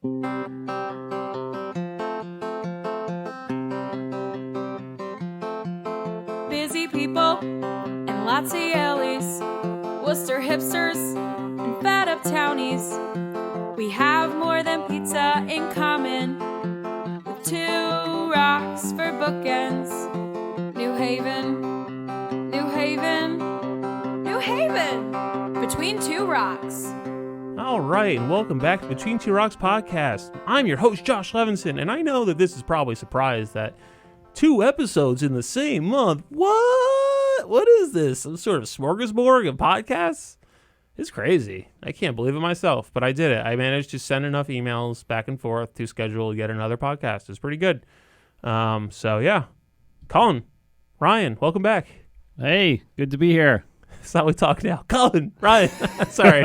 Busy people and lots of yellies, Worcester hipsters and fed up townies. We have more than pizza in common, with two rocks for bookends. New Haven, New Haven, New Haven, between two rocks. All right, and welcome back to Between Two Rocks podcast. I'm your host, Josh Levinson, and I know that this is probably a surprise that 2 episodes in the same month. What? What is this? Some sort of smorgasbord of podcasts? It's crazy. I can't believe it myself, but I did it. I managed to send enough emails back and forth to schedule yet another podcast. It's pretty good. So, yeah. Colin, Ryan, welcome back. Hey, good to be here. That's how we talk now. Colin, Ryan. Sorry.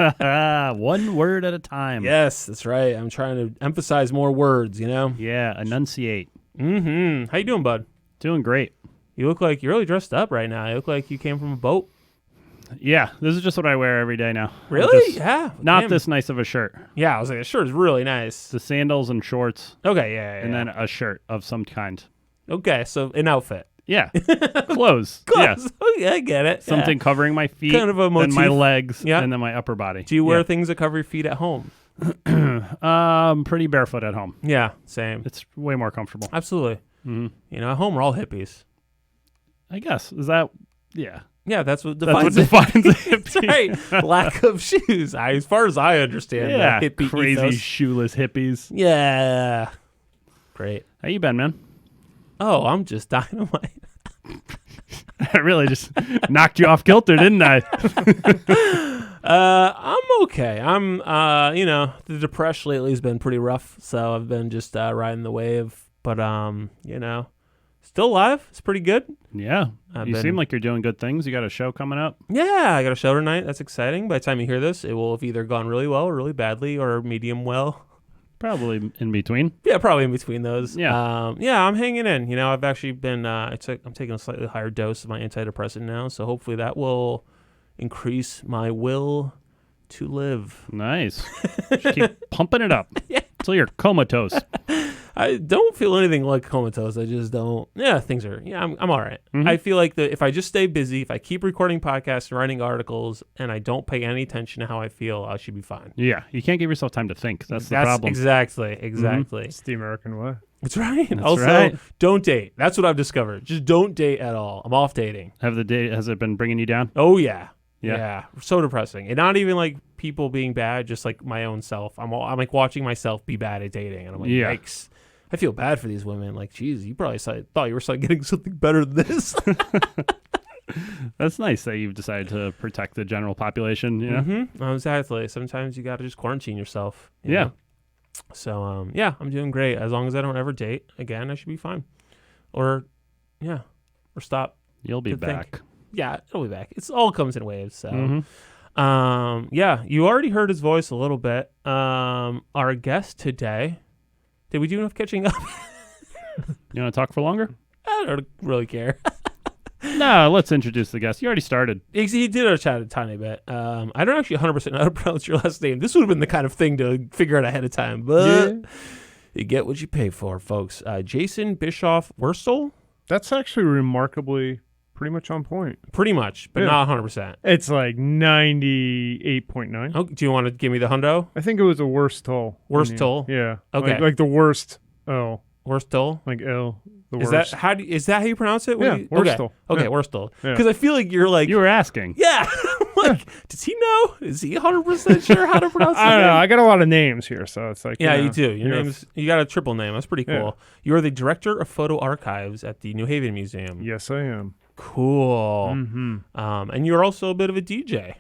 One word at a time. Yes, that's right. I'm trying to emphasize more words, you know? Yeah, enunciate. Mm-hmm. How you doing, bud? Doing great. You look like you're really dressed up right now. You look like you came from a boat. Yeah, this is just what I wear every day now. Really? Yeah. Not Damn. this nice of a shirt. Yeah, I was like, the shirt is really nice. The sandals and shorts. Okay, yeah. And then a shirt of some kind. Okay, so an outfit. Yeah. Clothes. Yeah. Okay, I get it. Something covering my feet, kind of a motif. then my legs, Yeah. and then my upper body. Do you wear things that cover your feet at home? Pretty barefoot at home. Yeah, same. It's way more comfortable. Absolutely. Mm-hmm. You know, at home we're all hippies. I guess. Is that... Yeah. Yeah, that's what That's defines what defines a hippie. That's right. Lack of shoes. As far as I understand. Yeah. The hippie Crazy ethos. shoeless hippies. Yeah. Great. How you been, man? Oh, I'm just dynamite. I really just knocked you off kilter, didn't I? I'm okay. I'm, the depression lately has been pretty rough, so I've been just riding the wave. But, still alive. It's pretty good. Yeah. You seem like you're doing good things. You got a show coming up? Yeah, I got a show tonight. That's exciting. By the time you hear this, it will have either gone really well or really badly or medium well. Probably in between. Yeah, probably in between those. Yeah. I'm hanging in. You know, I've actually been, I'm taking a slightly higher dose of my antidepressant now, so hopefully that will increase my will to live. Nice. Just keep pumping it up until you're comatose. I don't feel anything like comatose. I just don't. Yeah, things are. Yeah, I'm all right. Mm-hmm. I feel like if I just stay busy, if I keep recording podcasts and writing articles, and I don't pay any attention to how I feel, I should be fine. Yeah, you can't give yourself time to think. That's the problem. Exactly. Mm-hmm. It's the American way. That's right. That's also, right. Don't date. That's what I've discovered. Just don't date at all. I'm off dating. Has it been bringing you down? Oh yeah. Yeah. Yeah. So depressing. And not even like people being bad, just like my own self. I'm like watching myself be bad at dating, and I'm like, yikes. I feel bad for these women. Like, geez, you probably thought you were getting something better than this. That's nice that you've decided to protect the general population. You know? Mm-hmm. Exactly. Sometimes you got to just quarantine yourself. You Yeah. know? So, I'm doing great. As long as I don't ever date again, I should be fine. Or stop. You'll be to back. think. Yeah, it'll be back. It's all comes in waves. So, Mm-hmm. you already heard his voice a little bit. Our guest today. Did we do enough catching up? You want to talk for longer? I don't really care. No, let's introduce the guest. You already started. He did chat a tiny bit. I don't actually 100% know how to pronounce your last name. This would have been the kind of thing to figure out ahead of time, but you get what you pay for, folks. Jason Bischoff-Wurtle? That's actually remarkably pretty much on point. Pretty much, but not 100%. It's like 98.9. Oh, do you want to give me the hundo? I think it was a worst toll. Worst-toll? Yeah. Okay. Like the worst L. Worst-toll? Like L. The Is worst. is that how you pronounce it? Yeah, Wurtle. Okay, Yeah. Wurtle. Yeah. Because I feel like you're like... You were asking. Yeah. Like, does he know? Is he 100% sure how to pronounce it? I don't know. I got a lot of names here, so it's like... Yeah, you know, you do. Your name's you got a triple name. That's pretty cool. Yeah. You're the director of photo archives at the New Haven Museum. Yes, I am. Cool. Mm-hmm. And you're also a bit of a DJ.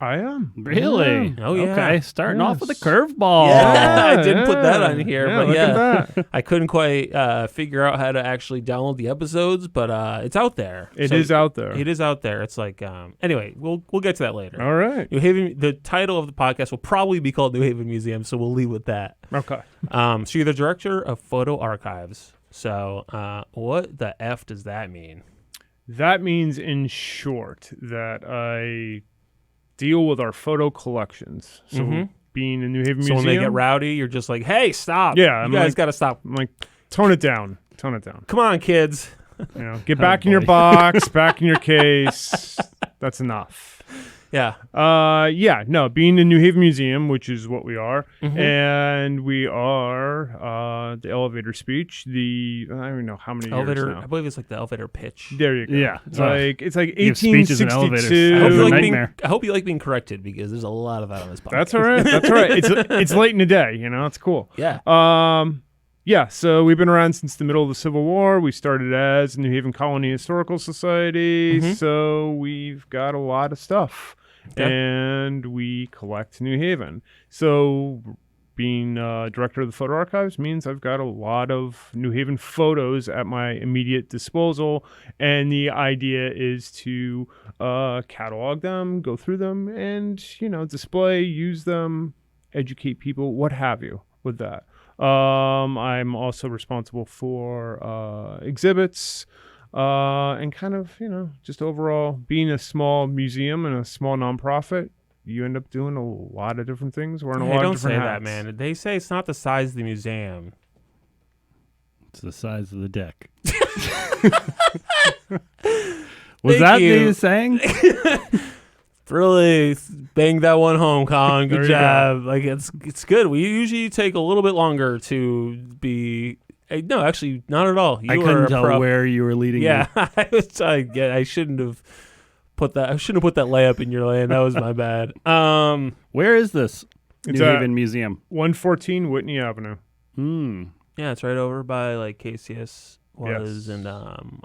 I am. Really? Yeah. Oh, yeah. Okay, starting off with a Yes. curveball. Yeah, I didn't put that on here, but look at that. I couldn't quite figure out how to actually download the episodes, but it's out there. It is out there. It is out there. It's like anyway, we'll get to that later. All right. New Haven. The title of the podcast will probably be called New Haven Museum, so we'll leave with that. Okay. So you're the director of photo archives. So what the F does that mean? That means, in short, that I deal with our photo collections. So being a New Haven So museum. when they get rowdy, you're just like, hey, stop. Yeah, you I'm guys like- got to stop. I'm like, tone it down. Come on, kids. Get back in your boy. box, back in your case. That's enough. Yeah. No, being a New Haven museum, which is what we are, Mhm. and we are the elevator speech. I don't even know how many Elevator. years I now. believe it's like the elevator pitch. There you go. Yeah. It's like Give speeches in elevators. I 1862. hope, you like nightmare. I hope you like being corrected because there's a lot of that on this podcast. That's all right. That's all right. It's late in the day. It's cool. Yeah. So we've been around since the middle of the Civil War. We started as New Haven Colony Historical Society, Mhm. so we've got a lot of stuff, Okay. and we collect New Haven. So being director of the photo archives means I've got a lot of New Haven photos at my immediate disposal, and the idea is to catalog them, go through them, and display, use them, educate people, what have you, with that. I'm also responsible for exhibits and kind of, just overall being a small museum and a small nonprofit. You end up doing a lot of different things. Wearing a lot Hey, of don't different say hats. that, man. They say it's not the size of the museum. It's the size of the deck. Was Thank that you. the saying? Really bang that one home, Colin. Good There you job. Like it's good. We usually take a little bit longer to be. No, actually, not at all. You I are couldn't a tell pro. where you were leading Yeah, me. I shouldn't have put that. I shouldn't have put that layup in your lane. That was my bad. Where is this It's New at Haven Museum? 114 Whitney Avenue. Yeah, it's right over by like KCS was, and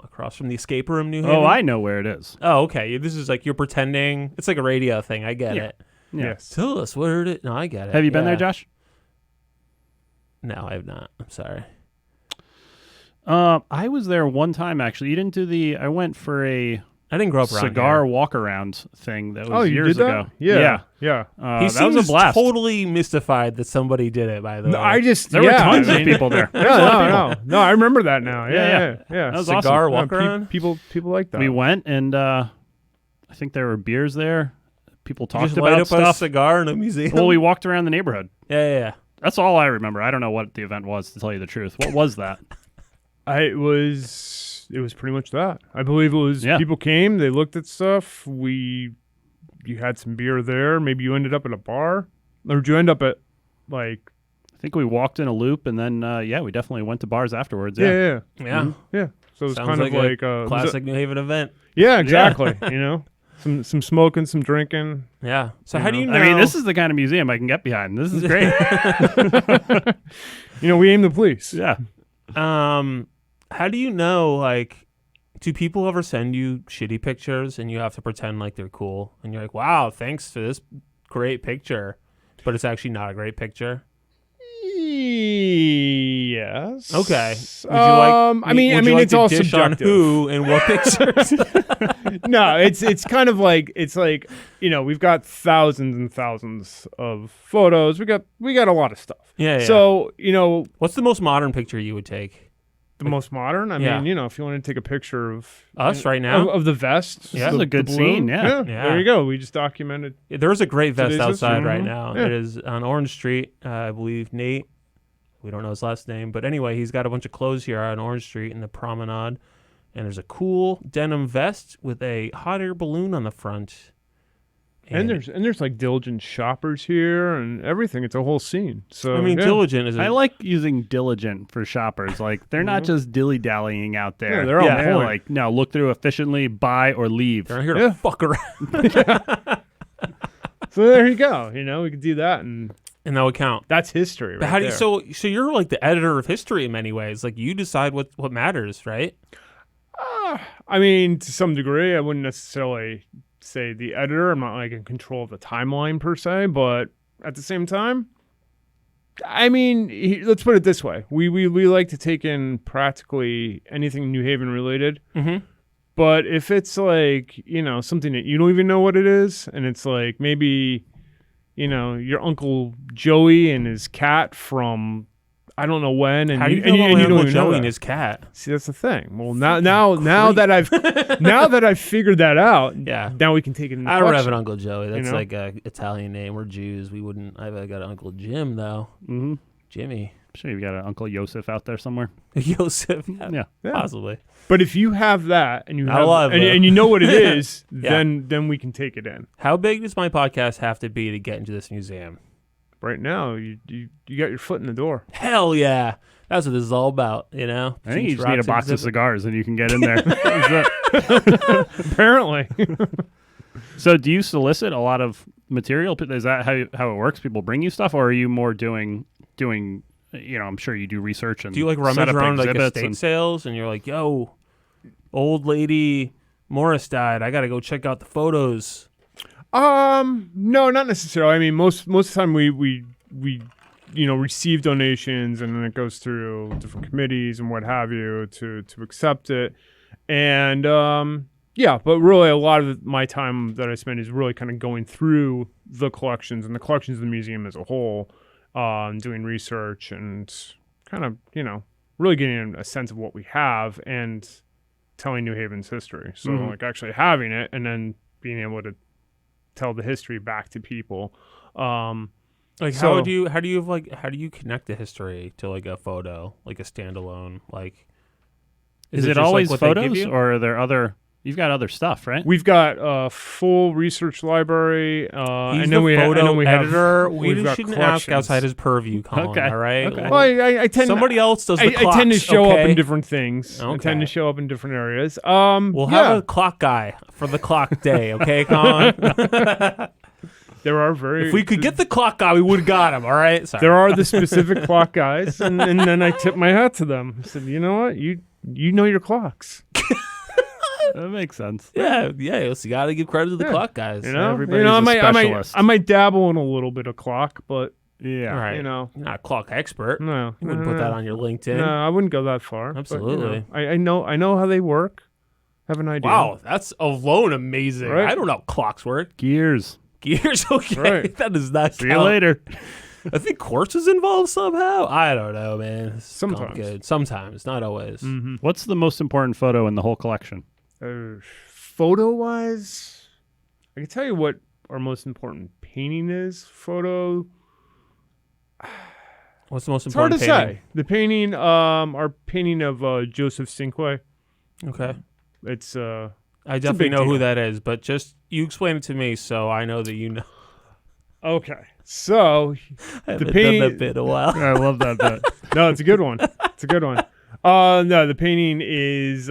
across from the escape room, New Haven. Oh, I know where it is. Oh, okay. This is like you're pretending. It's like a radio thing. I get Yeah. it. Yeah. Yes. Tell us where it is. No, I get it. Have you been Yeah. there, Josh? No, I have not. I'm sorry. I was there one time actually. You didn't do the. I went for a I didn't grow up around cigar here. walk around thing that was Oh, you years did ago. that? Yeah. Yeah. He That was seems a blast. totally mystified that somebody did it. By the way, No, I just There were tons of people there. No. I remember that now. Yeah. That was cigar awesome. walk around. People like that. We went and I think there were beers there. People You talked just light about up a stuff. cigar in a museum. Well, we walked around the neighborhood. yeah. That's all I remember. I don't know what the event was, to tell you the truth. What was that? It was pretty much that. I believe it was people came, they looked at stuff. You had some beer there. Maybe you ended up at a bar, or did you end up at like? I think we walked in a loop, and then we definitely went to bars afterwards. Yeah. Yeah. So it was Sounds kind of like a classic New Haven event. Yeah, exactly. Some smoking, some drinking. Yeah. So You how do know. you know? I mean, this is the kind of museum I can get behind. This is great. We aim the police. Yeah. How do you know? Like, do people ever send you shitty pictures and you have to pretend like they're cool and you're like, wow, thanks for this great picture, but it's actually not a great picture? Yes. Okay. Would you like? I mean, would you like it's to all dish on subjective. who and what pictures. No, it's kind of like we've got thousands and thousands of photos. We got a lot of stuff. Yeah. So what's the most modern picture you would take? the most modern. I mean, if you want to take a picture of Us right now? of the vest, Yeah. This is the a good balloon, scene, yeah. There you go. We just documented. There's a great vest Today's outside history. right Mhm. now. Yeah. It is on Orange Street. I believe Nate. We don't know his last name, but anyway, he's got a bunch of clothes here on Orange Street in the promenade, and there's a cool denim vest with a hot air balloon on the front. And there's like diligent shoppers here and everything. It's a whole scene. So I mean, yeah. Diligent is. I like using diligent for shoppers. Like, they're not just dilly-dallying out there. Yeah, they're on They're point. like, no, look through efficiently, buy or leave. They're not here Yeah. to fuck around, So there you go. We could do that, and and that would count. that's history. But Right how do you? there. So you're like the editor of history in many ways. Like you decide what matters, right? I mean, to some degree, I wouldn't necessarily say the editor. I'm not like in control of the timeline per se, but at the same time, I mean, let's put it this way: we like to take in practically anything New Haven related. Mm-hmm. But if it's like something that you don't even know what it is, and it's like maybe your Uncle Joey and his cat from I don't know when. And How do you and know about and Uncle don't even know Joey and that. his cat? See, that's the thing. Well, now that I've figured that out, Yeah. now we can take it in the I don't have collection. an Uncle Joey. That's You know? like a Italian name. We're Jews. We wouldn't. I got an Uncle Jim though. Mm-hmm. Jimmy. I'm sure you've got an Uncle Joseph out there somewhere. Joseph. Yeah. Possibly. But if you have that and you Not have a lot, and, though. and you know what it is, Yeah. then we can take it in. How big does my podcast have to be to get into this museum? Right now, you got your foot in the door. Hell yeah. That's what this is all about, you know? I think you just need a Rocks box of exhibit. cigars and you can get in there. Is that- Apparently. So do you solicit a lot of material? Is that how it works? People bring you stuff, or are you more doing? I'm sure you do research and Do you like rummage set up around like exhibits estate and- sales and you're like, yo, old lady Morris died. I got to go check out the photos. No, not necessarily. I mean, most of the time we receive donations and then it goes through different committees and what have you to accept it. And but really a lot of my time that I spend is really kind of going through the collections and the collections of the museum as a whole, doing research and kind of, really getting a sense of what we have and telling New Haven's history. So like actually having it and then being able to tell the history back to people. Like So- how do you connect the history to like a photo, like a standalone? Like Is it it just, like, always what they give photos, you? or are there other? You've got other stuff, right? We've got a full research library, he's and the then we photo we editor. Have, we've We got shouldn't collections. ask outside his purview, Colin. Okay. All right. Okay. Well, I tend Somebody else does the I tend to clocks, show up okay? in different things. I Okay. tend to show up in different areas. We'll have a clock guy for the clock day, okay, Colin? there are very If we could get the clock guy, we would have got him. All right. Sorry. there are the specific clock guys, and then I tip my hat to them. I said, you know what, you know your clocks. That makes sense. Yeah. You got to give credit to the Yeah. clock guys. You know, Everybody's I a might specialist. I might dabble in a little bit of clock, but Yeah. All right. you know, You're not a clock expert. no, You wouldn't put that on your LinkedIn. No, I wouldn't go that far. Absolutely. But, I know how they work. Have an idea. Wow, that's alone amazing. Right? I don't know how clocks work. Gears. Gears, okay. Right. That does not See you count. later. I think quartz is involved somehow. I don't know, man. It's Sometimes. complicated. Sometimes, not always. Mm-hmm. What's the most important photo in the whole collection? Photo-wise, I can tell you what our most important painting is. Photo. What's the most It's hard to important painting? say. The painting, our painting of Joseph Cinque. Okay. It's I It's a definitely big know who deal. that is, but just you explain it to me so I know that you know. okay. So I haven't painting- done that bit in a while. I love that bit. no, it's a good one. It's a good one. No, the painting is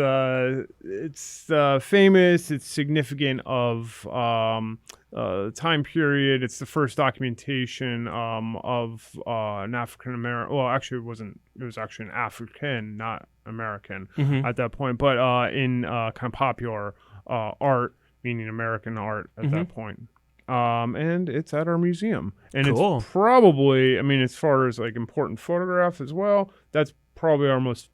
it's famous. It's significant of time period. It's the first documentation of an African American. Well, actually, it wasn't. It was actually an African, not American, Mhm. at that point. But in kind of popular art, meaning American art at that point. And it's at our museum, and Cool. it's probably. I mean, as far as like important photograph as well, that's probably our most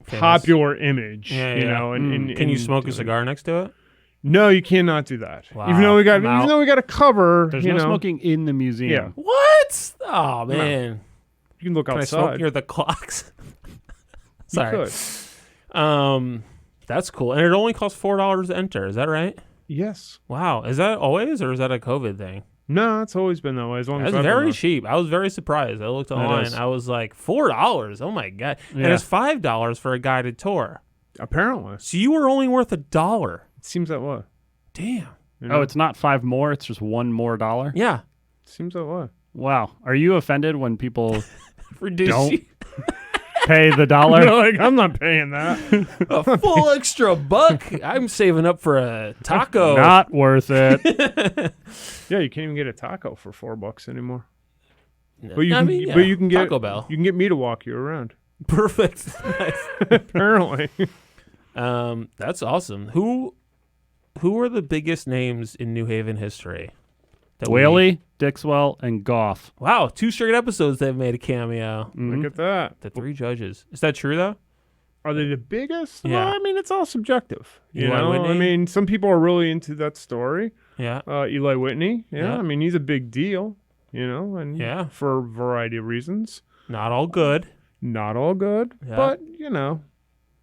Famous. popular image. Yeah, you yeah. know, and Can you smoke a cigar next to it? No, you cannot do that. Wow. Even though we got, I'm out. a cover. There's you no know, smoking in the museum. What? Oh man. You can look Can I smoke outside. near the clocks? You Sorry. could. That's cool. And it only costs $4 to enter. Is that right? Yes. Wow. Is that always, or is that a COVID thing? No, it's always been that way. As long That's as I've been very there. cheap. I was very surprised. I looked online. is. I was like, $4. Oh my god! And Yeah. it's $5 for a guided tour. Apparently, So you were only worth $1. it seems that way. Damn. You know? Oh, it's not $5 more. It's just $1 more. Yeah. seems that way. Wow. Are you offended when people Reduce Don't. you pay the dollar? You're like, I'm not paying that. a full extra buck. I'm saving up for a taco. Not worth it. Yeah, you can't even get a taco for $4 anymore. No. But you I can, mean, yeah, but you can get Taco Bell. You can get me to walk you around. Perfect. Apparently. That's awesome. Who are the biggest names in New Haven history? that we- Whaley, Dixwell, and Goff. Wow, 2 straight episodes they've made a cameo. Mhm. Look at that. The 3 judges. Is that true though? Are they the biggest? Yeah. Well, I mean, it's all subjective. You Eli know, I Whitney? mean, some people are really into that story. Yeah. Eli Whitney. Yeah, Yeah. I mean, he's a big deal. You know, and Yeah. for a variety of reasons. Not all good. Not all good, Yeah. but you know.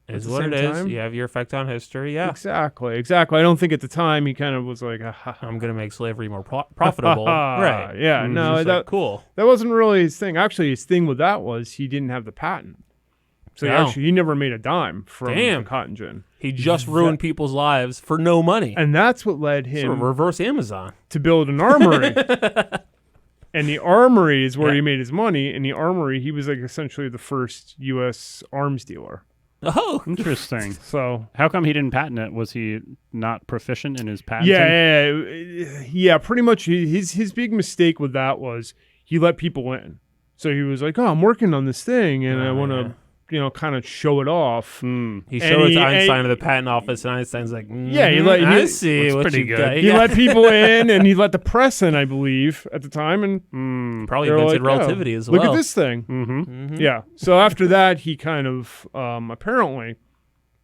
Is at the what it same is. time- You have your effect on history. Yeah. Exactly. I don't think at the time he kind of was like, I'm going to make slavery more profitable. Right. Yeah, Mhm. no, He's that, like, cool. that wasn't really his thing. Actually, his thing with that was he didn't have the patent. So No. he never made a dime from Damn. the cotton gin. He just ruined people's lives for no money. And that's what led Sort of him reverse Amazon. to build an armory. And the armory is where Yeah. he made his money. And the armory, he was like essentially the first U.S. arms dealer. Oh, Interesting. So How come he didn't patent it? Was he not proficient in his patenting? yeah. Pretty much, his big mistake with that was he let people in. So he was like, "Oh, I'm working on this thing, and I Oh, want to, kind of show it off." Hmm. he And showed it he- to and- Einstein at the patent office, and Einstein's like, Yeah, I see Looks what pretty you good. got. He Yeah. let people in, and he let the press in, I believe, at the time, and Probably they were invented like, "Oh, relativity as look well. at this thing." Mm-hmm. Yeah. So after that, he kind of apparently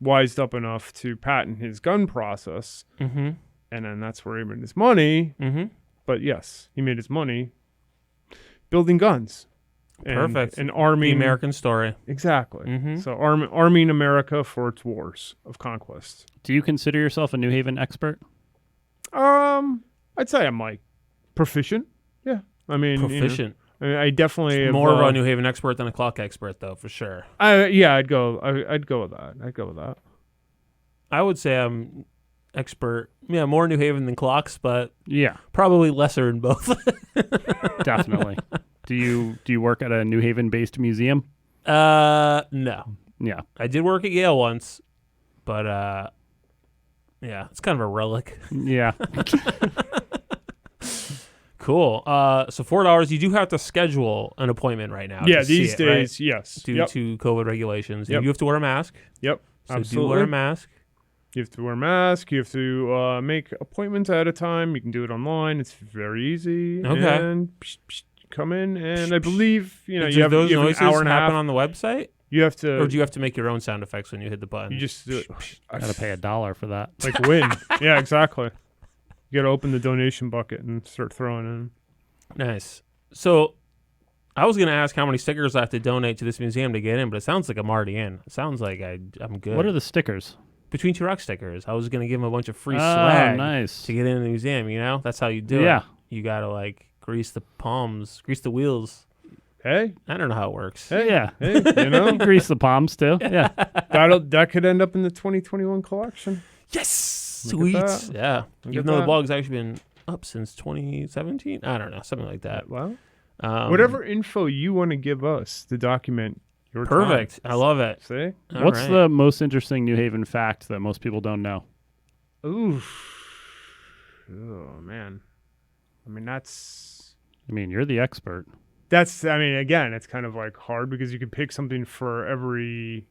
wised up enough to patent his gun process, Mm-hmm. and then that's where he made his money. Mm-hmm. But yes, he made his money building guns. Perfect. And The arming American story. Exactly. Mhm. So arming America for its wars of conquest. Do you consider yourself a New Haven expert? I'd say I'm like proficient. Yeah. I mean, Proficient. I definitely have, More of a New Haven expert than a clock expert, though, for sure. I'd go with that. I would say I'm expert. Yeah, more New Haven than clocks, but Yeah, probably lesser in both. definitely. Do you work at a New Haven-based museum? No. Yeah. I did work at Yale once, but yeah, it's kind of a relic. Yeah. Cool. So $4. You do have to schedule an appointment right now. Yeah, to see these it, right? days, yes. Due Yep. to COVID regulations, Yep. and you have to wear a mask. Yep. So Absolutely. do wear a mask. You have to wear a mask. You have to make appointments ahead of time. You can do it online. It's very easy. Okay. And come in, and I believe Do you have those you have noises an hour and a happen half. on the website, You have to. or do you have to make your own sound effects when you hit the button? You just do it. Gotta pay $1 for that. Like win. Yeah, exactly. You got to open the donation bucket and start throwing in. Nice. So I was going to ask how many stickers I have to donate to this museum to get in, but it sounds like I'm already in. It sounds like I'm good. What are the stickers? Between Two Rock stickers. I was going to give them a bunch of free Oh, swag nice. to get in the museum, you know? That's how you do Yeah. it. You got to like grease the palms, grease the wheels. Hey, I don't know how it works. hey, Yeah. hey, you know Grease the palms too. Yeah. that could end up in the 2021 collection. Yes. Look Sweet. at that. Yeah. Look Even at though the that. blog's actually been up since 2017. I don't know. Something like that. Well, Um, whatever info you want to give us to document your Perfect. time. I love it. See? All What's right. the most interesting New Haven fact that most people don't know? Oof. Oh man. I mean I mean, you're the expert. again, it's kind of like hard because you can pick something for every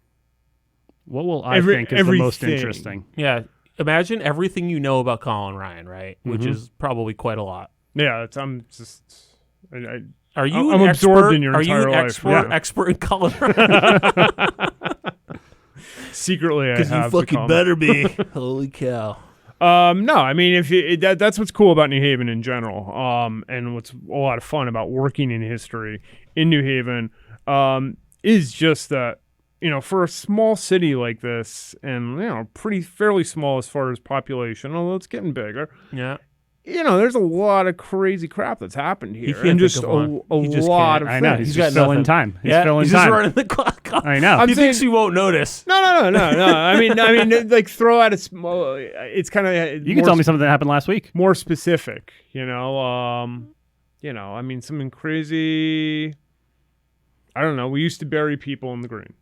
What will I Every- think is the most everything. interesting? Yeah. Imagine everything you know about Colin Ryan, right? Which Mhm. is probably quite a lot. Yeah, I'm just Are you I'm an absorbed expert? in your Are you entire an life, expert? yeah. Expert in Colin Ryan? secretly I Because you have fucking become. better be. Holy cow! No, I mean if you, that's what's cool about New Haven in general. And what's a lot of fun about working in history in New Haven is just that for a small city like this, and fairly small as far as population, although it's getting bigger. Yeah. There's a lot of crazy crap that's happened here, can't and think just of one. a He just lot can't. of I know. things. He's He's just got filling nothing. time. He's Yeah. filling He's time. just running the clock. I know. I'm He saying- thinks you won't notice. No. I mean, like throw out a small. It's kind of You can tell me something that happened last week. more specific. I mean, something crazy. I don't know. We used to bury people in the green.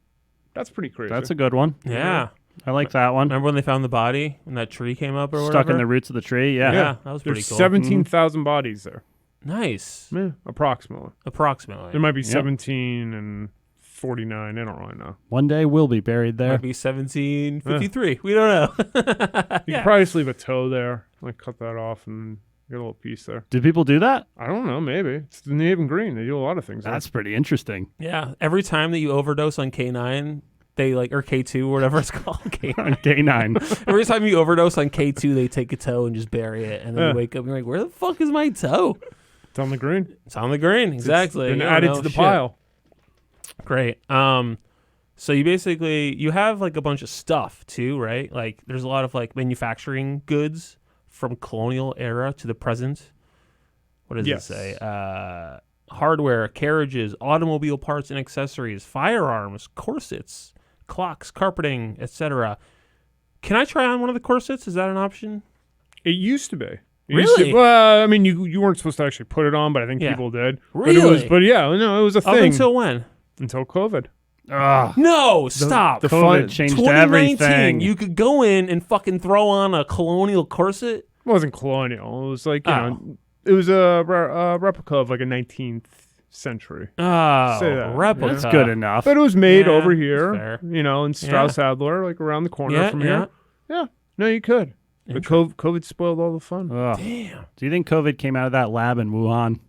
That's pretty crazy. That's a good one. Yeah. I like that one. Remember when they found the body when that tree came up or Stuck whatever? in the roots of the tree. Yeah. Yeah, that was pretty There's cool. 17,000 bodies there. Nice. Yeah, approximately. Approximately. There might be Yep. 17 and 49. I don't really know. One day we'll be buried there. Might be 1753. We don't know. You could probably just leave a toe there, like cut that off and get a little piece there. Do people do that? I don't know. Maybe it's the New Haven Green. They do a lot of things. That's pretty interesting. Yeah. Every time that you overdose on K9, they or K2 or whatever it's called. K9. On day 9. Every time you overdose on K2, they take a toe and just bury it. And then Yeah. you wake up and you're like, where the fuck is my toe? It's on the green. It's on the green. Exactly. Been You don't added know to the shit. pile. Great. So you have like a bunch of stuff too, right? Like there's a lot of like manufacturing goods from colonial era to the present. What does it say? Hardware, carriages, automobile parts and accessories, firearms, corsets, clocks, carpeting, etc. Can I try on one of the corsets? Is that an option? It used to be. It Really? Well, I mean, you weren't supposed to actually put it on, but I think people did. Really? But yeah, no, it was a Up thing. until when? Until COVID. No, stop. the COVID changed 2019, everything. you could go in and fucking throw on a colonial corset. It wasn't colonial. It was like, you know, it was a replica of like a 19th century. Oh, Say that, replica. That's good enough. But it was made Yeah, over that's here, fair. you know, in Strauss-Adler, like around the corner from here. Yeah. No, you could. But COVID spoiled all the fun. Ugh. Damn. Do you think COVID came out of that lab in Wuhan?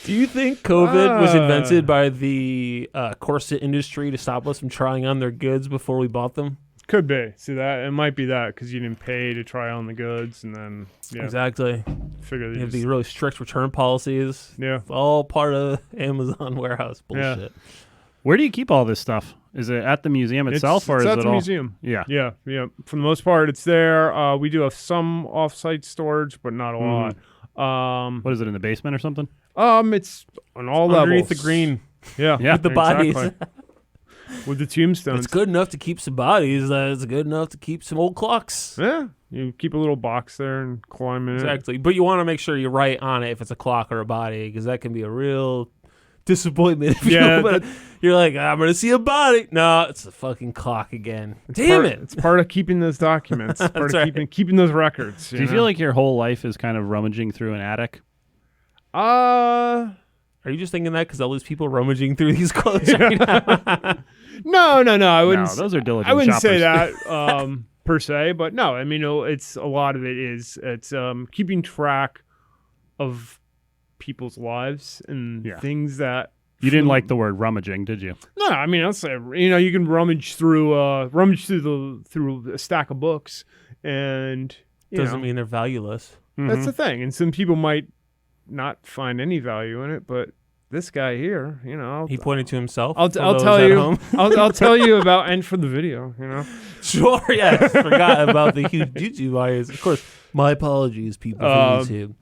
Do you think COVID was invented by the corset industry to stop us from trying on their goods before we bought them? Could be. See that? It might be that because you didn't pay to try on the goods and then, Exactly. figure You they have just, these really strict return policies. yeah. It's all part of Amazon warehouse bullshit. Where do you keep all this stuff? Is it at the museum itself, or it's is at it the all? museum. Yeah. Yeah. For the most part, it's there. We do have some off-site storage, but not a lot. What is it, in the basement or something? It's on all Underneath levels. the green. Yeah. Yeah. With the bodies. Exactly. With the tombstones. It's good enough to keep some bodies. It's good enough to keep some old clocks. Yeah. You keep a little box there and climb in it. Exactly. But you want to make sure you write on it if it's a clock or a body, because that can be a real disappointment. If you're like, I'm going to see a body. No, it's a fucking clock again. Damn it. It's part of keeping those documents. It's part of right. keeping those records. Do you feel like your whole life is kind of rummaging through an attic? Are you just thinking that because all these people rummaging through these clothes right now? No. I wouldn't. No, those are diligent I wouldn't say shoppers. that per se, but no. I mean, it's a lot of it's keeping track of people's lives and things that You didn't like the word rummaging, did you? No, I mean, I'll say, you can rummage through a stack of books, and Doesn't mean they're valueless. that's the thing. And some people might not find any value in it, but this guy here, He pointed to himself. I'll for tell those at you. home. I'll tell you about and for the video, Sure, yes. Forgot about the huge YouTube audience. Of course, my apologies, people from YouTube.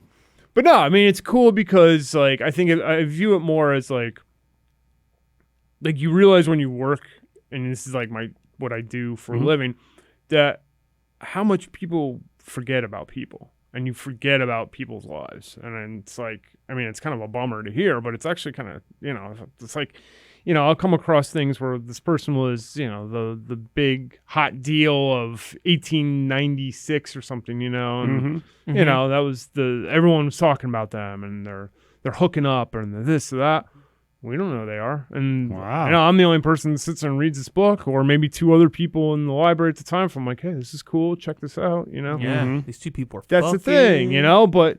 But no, I mean, it's cool because like I think I view it more as like you realize when you work, and this is like what I do for a living, that how much people forget about people. And you forget about people's lives. And then it's like, I mean, it's kind of a bummer to hear, but it's actually kind of, it's like, I'll come across things where this person was, the big hot deal of 1896 or something, and, that was everyone was talking about them and they're hooking up and they're this or that. We don't know who they are. And wow. I'm the only person that sits there and reads this book, or maybe two other people in the library at the time. I'm like, hey, this is cool. Check this out. Yeah, these two people are That's the thing, but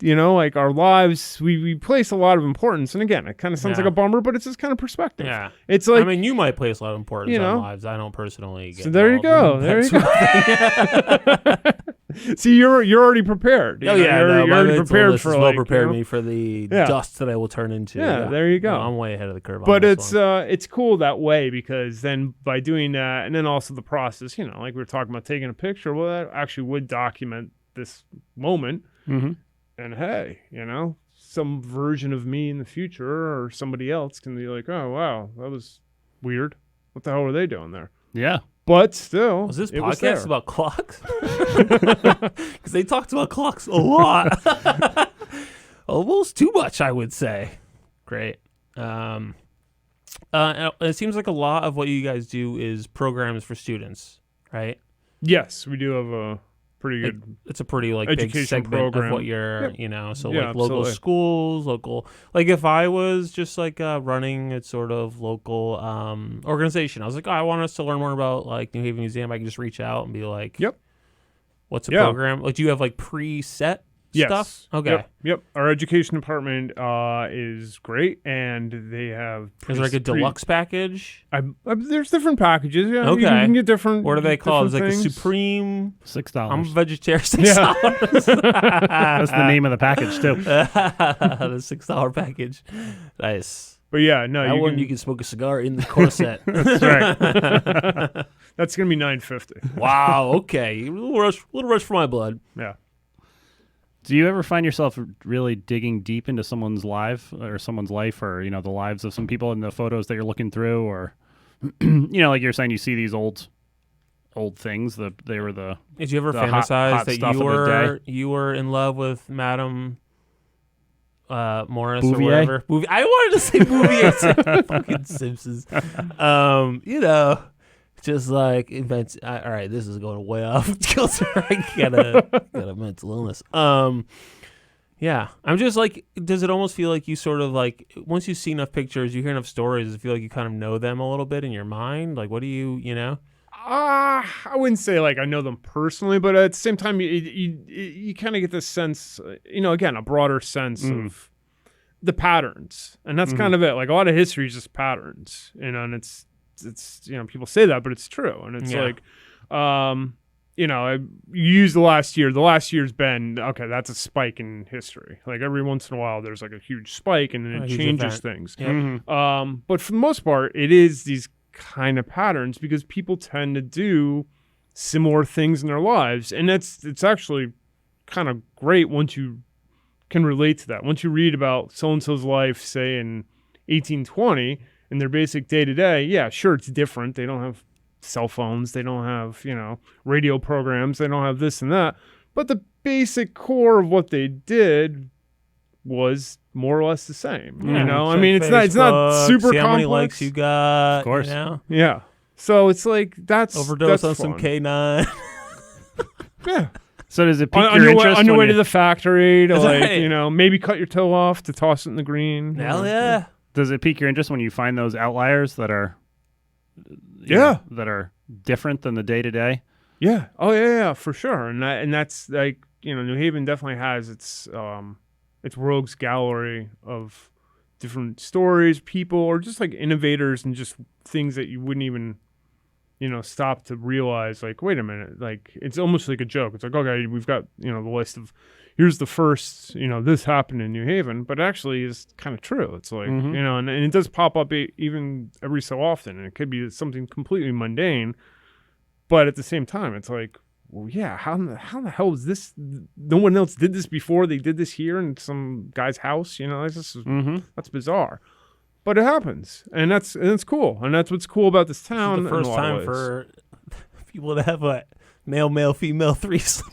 like our lives, we place a lot of importance. And again, it kind of sounds like a bummer, but it's just kind of perspective. Yeah. It's like, I mean, you might place a lot of importance on lives. I don't personally get so there you go. involved in There you that go. See, you're already prepared. Oh, You're already prepared for well prepared me for the dust that I will turn into. Yeah, there you go. No, I'm way ahead of the curve. But on this one. it's cool that way, because then by doing that, and then also the process, like we were talking about taking a picture, well, that actually would document this moment. Mm-hmm. And hey, some version of me in the future or somebody else can be like, oh, wow, that was weird. What the hell were they doing there? Yeah. But still, was this it podcast about clocks? Because they talked about clocks a lot. Almost too much, I would say. Great. It seems like a lot of what you guys do is programs for students, right? Yes, we do have a pretty good. It's a pretty big education segment program. of what you're, so Yeah, local absolutely. schools, if I was just running a sort of local organization, I was like, I want us to learn more about New Haven Museum. I can just reach out and be like, Yep. what's a program? Do you have preset stuff? Okay. Yep. Our education department is great, and they have. Is there like a deluxe package? There's different packages. Yeah, Okay. you can get different. What are they called? Is it like a things. Supreme? $6. I'm a vegetarian. $6. That's the name of the package too. The $6 package. Nice. But yeah, no, That one you can smoke a cigar in the corset. That's right. That's gonna be $9.50. Wow. Okay. A little rush for my blood. Yeah. Do you ever find yourself really digging deep into someone's life, or the lives of some people in the photos that you're looking through, or like you're saying, you see these old things that they were the. Did you ever the fantasize hot that stuff of the day? you were in love with Madame Morris Bouvier? or whatever? I wanted to say Bouvier. Fucking Simpsons. Just like invents. All right, this is going way off kilter. I got a mental illness. Yeah, I'm just like, does it almost feel like you sort of like once you see enough pictures, you hear enough stories, does it feel like you kind of know them a little bit in your mind? Like, what do you know? I wouldn't say like I know them personally, but at the same time, you kind of get this sense, again, a broader sense of the patterns, and that's kind of it. Like a lot of history is just patterns, and it's people say that, but it's true, and it's like, you use the last year. The last year's been okay. That's a spike in history. Like every once in a while, there's like a huge spike, and then it changes things. Yep. But for the most part, it is these kind of patterns because people tend to do similar things in their lives, and it's actually kind of great once you can relate to that. Once you read about so and so's life, say in 1820, and their basic day to day, yeah, sure, it's different. They don't have cell phones, they don't have radio programs, they don't have this and that, but the basic core of what they did was more or less the same. I mean, it's not super see how complex. many likes you got, Of course. Yeah. So it's like that's overdose on fun. some K9. Yeah. So does it pique On your your interest way when to the factory to That's like right. maybe cut your toe off to toss it in the green. Hell yeah. Does it pique your interest when you find those outliers that are that are different than the day to day? Yeah. Oh yeah, for sure. And that's like New Haven definitely has its rogues gallery of different stories, people, or just like innovators and just things that you wouldn't even stop to realize. Like, wait a minute, like it's almost like a joke. It's like, okay, we've got the list of here's the first this happened in New Haven, but actually is kind of true. It's like and it does pop up even every so often, and it could be something completely mundane, but at the same time, it's like, well, yeah, how the hell is this? No one else did this before. They did this here in some guy's house. That's bizarre, but it happens, and that's cool, and that's what's cool about this town. This is the first time for people to have a male female threesome.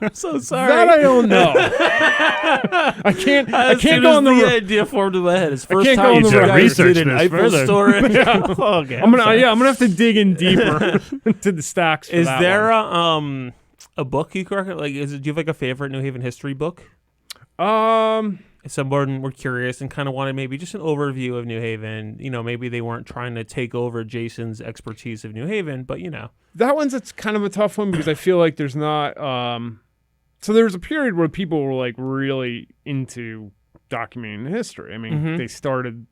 I'm so sorry. That I don't know. I can't go on the idea formed in my head. It's first can't time go on the you road. guys Research did an this Eiffel further. story. Okay, I'm gonna have to dig in deeper into the stacks. For Is that there one. a book you could recommend? Like, do you have like a favorite New Haven history book? If someone were curious and kind of wanted maybe just an overview of New Haven, maybe they weren't trying to take over Jason's expertise of New Haven, but that one's it's kind of a tough one because I feel like there's not. So there was a period where people were like really into documenting history. I mean, they started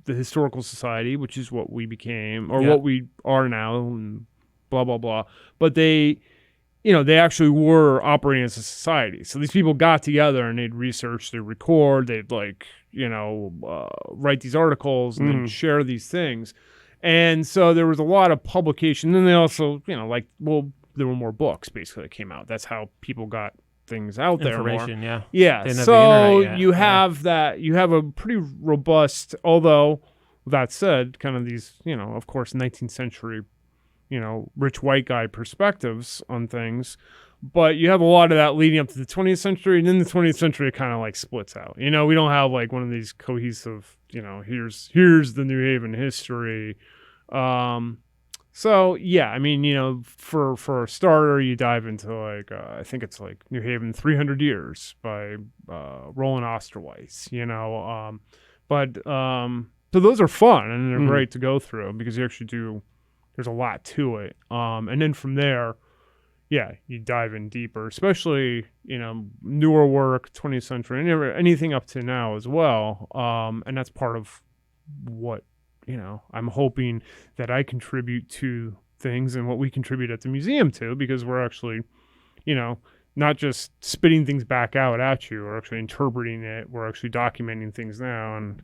the Historical Society, which is what we became or what we are now, and blah blah blah. But they actually were operating as a society. So these people got together and they'd research, they'd record, they'd write these articles and then share these things. And so there was a lot of publication. And then they also, there were more books basically that came out. That's how people got things out there more. information, yeah. Yeah. Didn't have the So internet yet. you have that. You have a pretty robust, although that said, kind of these, of course, 19th century, rich white guy perspectives on things. But you have a lot of that leading up to the 20th century, and then the 20th century it kind of like splits out. We don't have like one of these cohesive, here's the New Haven history. So yeah, I mean, for a starter, you dive into like I think it's like New Haven 300 Years by Roland Osterweiss. So those are fun and they're great to go through because you actually do. There's a lot to it, and then from there, you dive in deeper, especially, newer work, 20th century, and anything up to now as well. And that's part of what, I'm hoping that I contribute to things and what we contribute at the museum to, because we're actually, not just spitting things back out at you, we're actually interpreting it. We're actually documenting things now and,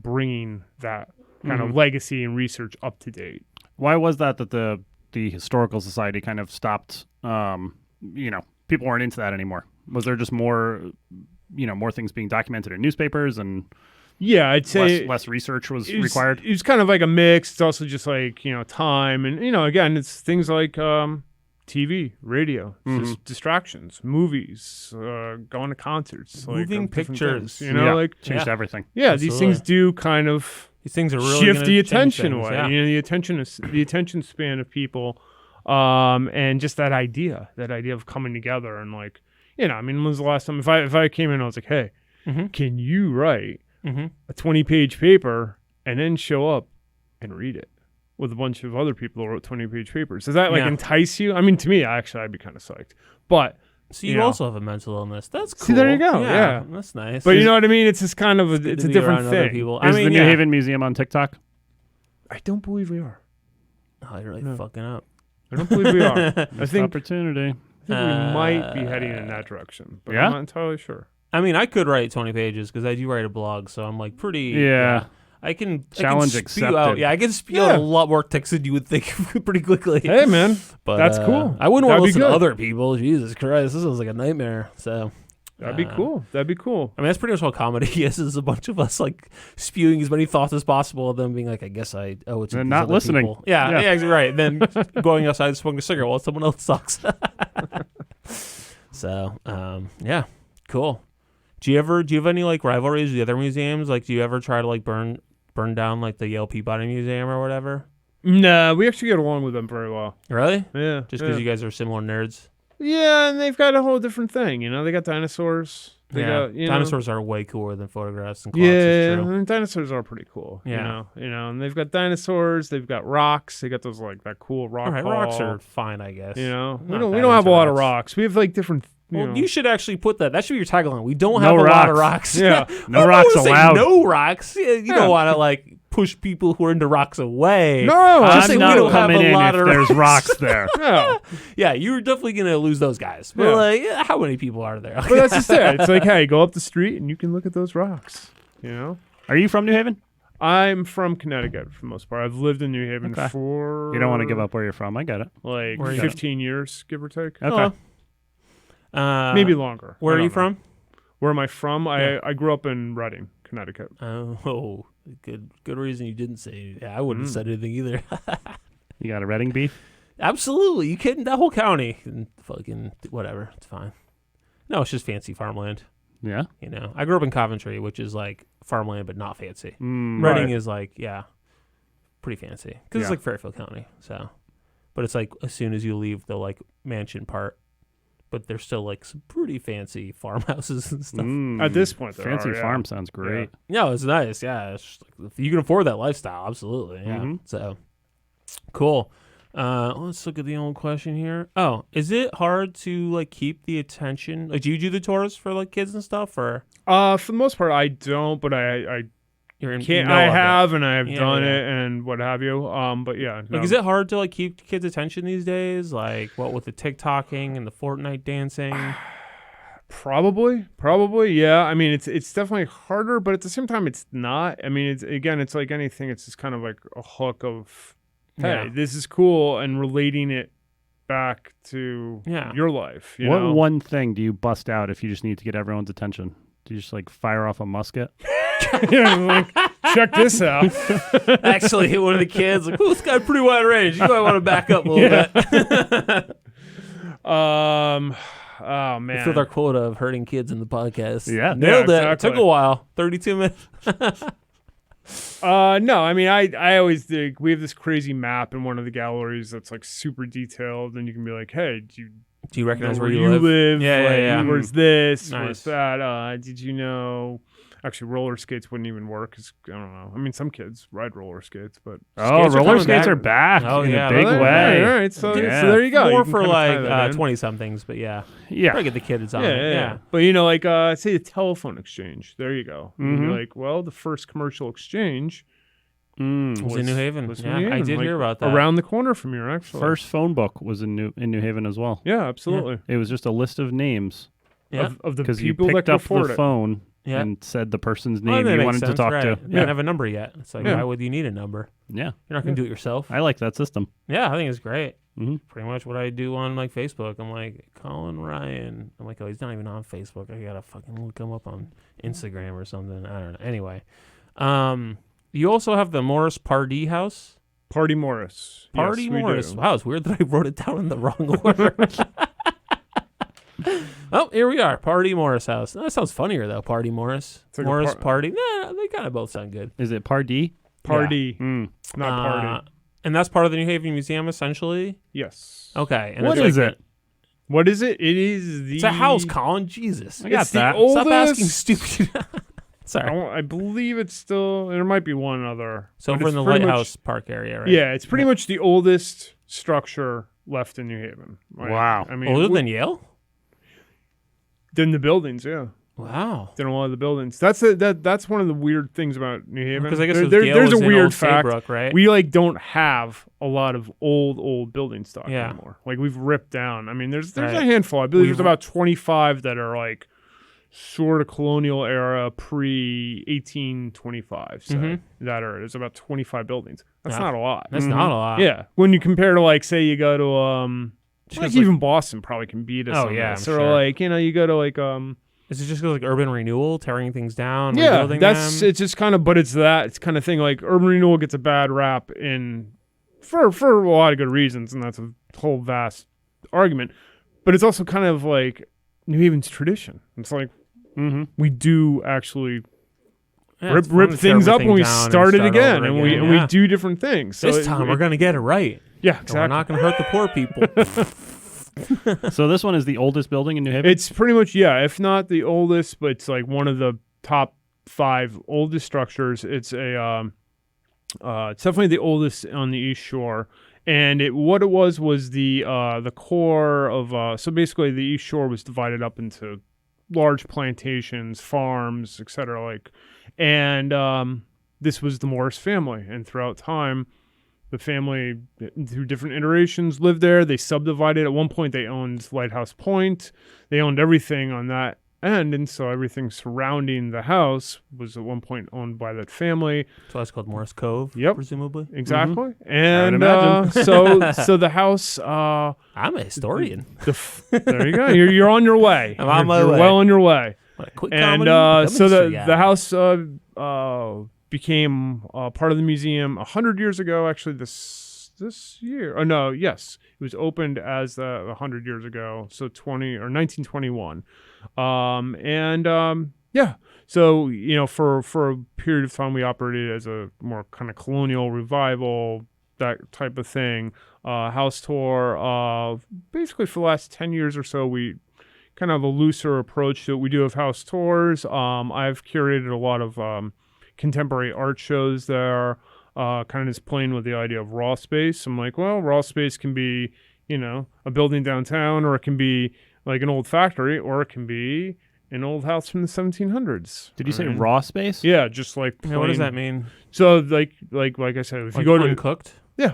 bringing that kind of legacy and research up to date. Why was that the Historical Society kind of stopped, people weren't into that anymore? Was there just more things being documented in newspapers and yeah, I'd say less research was required? It was kind of like a mix. It's also just like, time. And, again, it's things like TV, radio, just distractions, movies, going to concerts. Moving pictures. Things, changed everything. Yeah, these things do kind of these things are really shift the attention away. Yeah. The attention span of people, and just that idea of coming together and like, when was the last time if I came in and I was like, hey, can you write a 20-page paper and then show up and read it with a bunch of other people who wrote 20-page papers? Does that entice you? I mean, to me, actually, I'd be kind of psyched. But so you also have a mental illness. That's cool. See, there you go. Yeah. That's nice. But you know what I mean? It's just kind of it's a different thing. Is the New Haven Museum on TikTok? I don't believe we are. Oh, you're really fucking up. I don't believe we are. I think opportunity. we might be heading in that direction, but I'm not entirely sure. I mean, I could write 20 pages because I do write a blog, so I'm like pretty. Yeah. I can challenge accepted. I can spew out a lot more text than you would think pretty quickly. Hey, man, but that's cool. I wouldn't want to listen to good. other people. Jesus Christ, this sounds like a nightmare. So that'd be cool. That'd be cool. I mean, that's pretty much what comedy is a bunch of us like spewing as many thoughts as possible, and then being like, I guess I owe it to and these not other listening. people. Yeah, exactly right. Then going outside and smoking a cigarette while someone else sucks. So, yeah, cool. Do you have any like rivalries with the other museums? Like, do you ever try to like burn down like the Yale Peabody Museum or whatever? No, we actually get along with them very well. Really? Yeah. Just because you guys are similar nerds? Yeah, and they've got a whole different thing. They got dinosaurs. Dinosaurs are way cooler than photographs and clocks. Yeah, true. and dinosaurs are pretty cool. Yeah. And they've got dinosaurs. They've got rocks. They got those like that cool rock. All right, hall. Rocks are fine, I guess. We Not don't that have a lot of rocks. rocks. We have like different. Well, you should actually put that. That should be your tagline. We don't have a lot of rocks. Yeah, no rocks allowed. No rocks. You don't want to like push people who are into rocks away. No, just say I'm we not don't have coming a in lot if of there's rocks. rocks there. No. Yeah, you're definitely gonna lose those guys. But Yeah. like, how many people are there? But that's just it. It's like, hey, go up the street and you can look at those rocks. Are you from New Haven? I'm from Connecticut for the most part. I've lived in New Haven for You don't want to give up where you're from. I get it. like Where are you 15 years, give or take. Okay. Maybe longer. Where I are you don't know. from? Where am I from? I grew up in Reading, Connecticut. Oh, good reason you didn't say. Yeah, I wouldn't have said anything either. You got a Reading beef? Absolutely, you kidding? That whole county, and fucking whatever. It's fine. No, it's just fancy farmland. Yeah. I grew up in Coventry, which is like farmland but not fancy. Reading Reading is like pretty fancy because it's Yeah. like Fairfield County. So, but it's like as soon as you leave the like mansion part, but there's still like some pretty fancy farmhouses and stuff. At this point, there fancy are, yeah. farm sounds great. No, it's nice. Yeah, it's just like, if you can afford that lifestyle, absolutely. Yeah. Mhm. So cool. Let's look at the old question here. Oh, is it hard to like keep the attention? Like, do you do the tours for like kids and stuff, or For the most part, I don't, but I you're in? can't. you know I of it? have and I have Yeah, done yeah. it and what have you. But yeah, no. Like, is it hard to like keep kids' attention these days? Like, what with the TikToking and the Fortnite dancing? Probably, yeah. I mean, it's definitely harder, but at the same time, it's not. I mean, it's like anything. It's just kind of like a hook of, hey, Yeah. this is cool, and relating it back to your life. You What know? one thing do you bust out if you just need to get everyone's attention? Do you just like fire off a musket? Like, check this out. Actually, hit one of the kids. Like, this guy pretty wide range. You might want to back up a little bit. Oh man. We filled our quota of hurting kids in the podcast. Yeah. Nailed it. It exactly. took a while. 32 minutes. No, I mean, I always think we have this crazy map in one of the galleries that's like super detailed, and you can be like, hey, do you Do you recognize where where you live? Yeah, like, yeah. Where's this? Nice. Where's that? Did you know? Actually, roller skates wouldn't even work. 'Cause, I don't know. I mean, some kids ride roller skates, but roller coming skates back. are back Oh, in yeah, a big all way. right. So Yeah. there you go. More You can for kinda tie like that in. 20-somethings, but yeah. Yeah. Probably get the kids on Yeah, it. yeah. But like, say a telephone exchange. There you go. You'd be like, well, the first commercial exchange Was in New Haven. was in Yeah, New I Haven, did like, hear about that. around the corner from here, actually. First phone book was in New Haven as well. Yeah, absolutely. It was just a list of names Yeah. Of the because you people that picked could up afford the it. phone Yeah. and said the person's Oh, name that you makes wanted to sense, talk right. to. You don't have a number yet. It's like, Yeah. why would you need a number? Yeah. You're not going to do it yourself. I like that system. Yeah, I think it's great. Mhm. Pretty much what I do on like Facebook. I'm like, Colin Ryan. I'm like, oh, he's not even on Facebook. I gotta fucking look him up on Instagram or something. I don't know. Anyway, you also have the Morris Pardee house. Party Morris. Party Yes, we Morris. do. Wow, it's weird that I wrote it down in the wrong order. Oh, here we are. Party Morris house. That sounds funnier though. Party Morris. It's like a Morris par- Party. Nah, they kind of both sound good. Is it Pardee? Party, Mm. not party. And that's part of the New Haven Museum, essentially. Yes. Okay. And What it's is like- it? What is it? It is the. It's a house, Colin. Jesus. I got It's the that. Stop asking oldest- stupid. Sorry. I believe it's still. There might be one other. So but over it's in the pretty much- Lighthouse Park area, right? Yeah, it's pretty much the oldest structure left in New Haven. Like, Wow. I mean, Older than Yale? than the buildings. Yeah, Wow. than a lot of the buildings. That's one of the weird things about New Haven. Because I guess There- Yale there's was a in weird Old fact. Saybrook, right? We like don't have a lot of old building stock Yeah. anymore. Like we've ripped down. I mean, there's Right. a handful. I believe there's We've- about 25 that are like sort of colonial era, pre 1825. Say, Mhm. that are there's about 25 buildings. That's Yeah. not a lot. That's not a lot. Yeah, when you compare to like say you go to Just like 'cause, even Boston probably can beat us. Oh, on yeah, this. I'm Or sure. like you go to like Is it just 'cause, like urban renewal, tearing things down, yeah, rebuilding that's them? it's just kind of, but it's kind of thing. Like urban renewal gets a bad rap for a lot of good reasons, and that's a whole vast argument. But it's also kind of like New Haven's tradition. It's like Mm-hmm. we do actually Yeah, it's rip fun to tear things up everything when we down and start it over again, and we yeah. do different things. So This time we're going to get it right. yeah, And exactly. we're not going to hurt the poor people. So this one is the oldest building in New Haven? It's pretty much, yeah, if not the oldest, but it's like one of the top 5 oldest structures. It's it's definitely the oldest on the East Shore. And what it was the core of, so basically the East Shore was divided up into large plantations, farms, etc. And this was the Morris family. And throughout time, the family, through different iterations, lived there. They subdivided. At one point, they owned Lighthouse Point. They owned everything on that end, and so everything surrounding the house was at one point owned by that family. So that's called Morris Cove, Yep. presumably. Exactly. I would And imagine. so the house. I'm a historian. There you go. You're on your way. I'm on my You're way. well on your way. What a quick And comedy. so Become a the history guy. house became part of the museum 100 years ago. Actually, this year. Oh no, yes, it was opened as 100 years ago. So 1921. Yeah. So for a period of time, we operated as a more kind of colonial revival, that type of thing. House tour. Basically, for the last 10 years or so, we kind of have a looser approach to it. We do have house tours. I've curated a lot of contemporary art shows there, kind of just playing with the idea of raw space. I'm like, well, raw space can be, a building downtown, or it can be like an old factory, or it can be an old house from the 1700s. Did you say Alright. raw space? Yeah, just like Yeah, what does plain- that mean? So like I said, if Like you go to uncooked? yeah,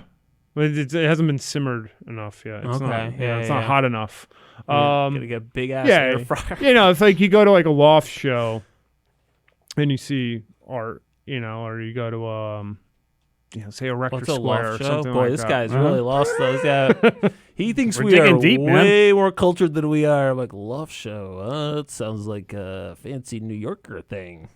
but it hasn't been simmered enough yet. It's Okay, not, yeah, it's yeah. not hot enough. Gonna get a big ass yeah, air fryer. it's like you go to like a loft show and you see art, or you go to say a Rector What's a Square or loft show? something Boy, like this that. guy's really lost those. Yeah, he thinks We're we are digging deep, man. way more cultured than we are. I'm like, loft show. It sounds like a fancy New Yorker thing.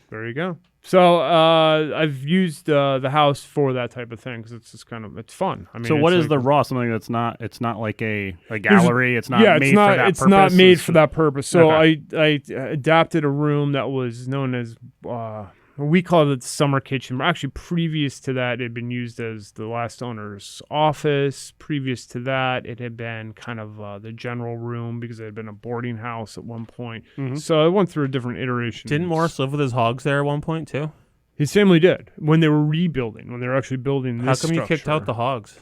There you go. So I've used the house for that type of thing because it's just it's fun. I mean, So what it's is like- the raw? Something that's not. It's not like a gallery. It's not yeah, made it's not. for that It's purpose. not made It's for that purpose. So Okay. I adapted a room that was known as we called it the summer kitchen. Actually, previous to that, it had been used as the last owner's office. Previous to that, it had been kind of the general room because it had been a boarding house at one point. So it went through a different iteration. Didn't Morris live with his hogs there at one point too? His family did when they were rebuilding, when they were actually building How this come you kicked structure. out the hogs?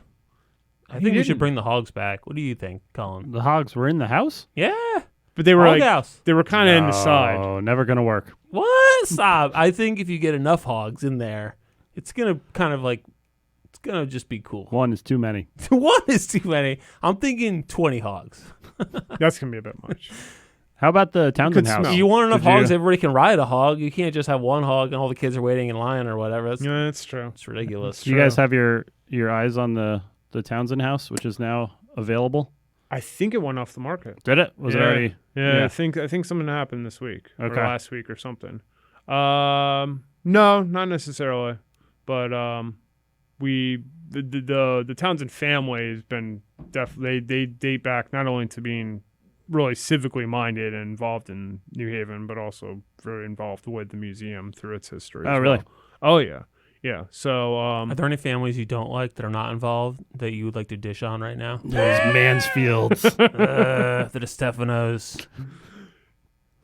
I think we should bring the hogs back. What do you think, Colin? The hogs were in the house? Yeah. But they were Hog like, house. they were kind of in the side. Oh, never gonna work. What? Stop. I think if you get enough hogs in there, it's going to kind of like, it's going to just be cool. One is too many. One is too many. I'm thinking 20 hogs. That's going to be a bit much. How about the Townsend Could house? smell. You want enough Did you- hogs, everybody can ride a hog. You can't just have one hog and all the kids are waiting in line or whatever. That's, Yeah, that's true. it's ridiculous. Do you guys have your eyes on the Townsend house, which is now available? I think it went off the market. Did it? Was it Yeah. already? Yeah, I think something happened this week or Okay. last week or something. No, not necessarily, but the Townsend family has been definitely they date back not only to being really civically minded and involved in New Haven, but also very involved with the museum through its history. Oh, as really? well. Oh yeah, yeah. So Are there any families you don't like that are not involved that you would like to dish on right now? Those Mansfields. The DeStefanos.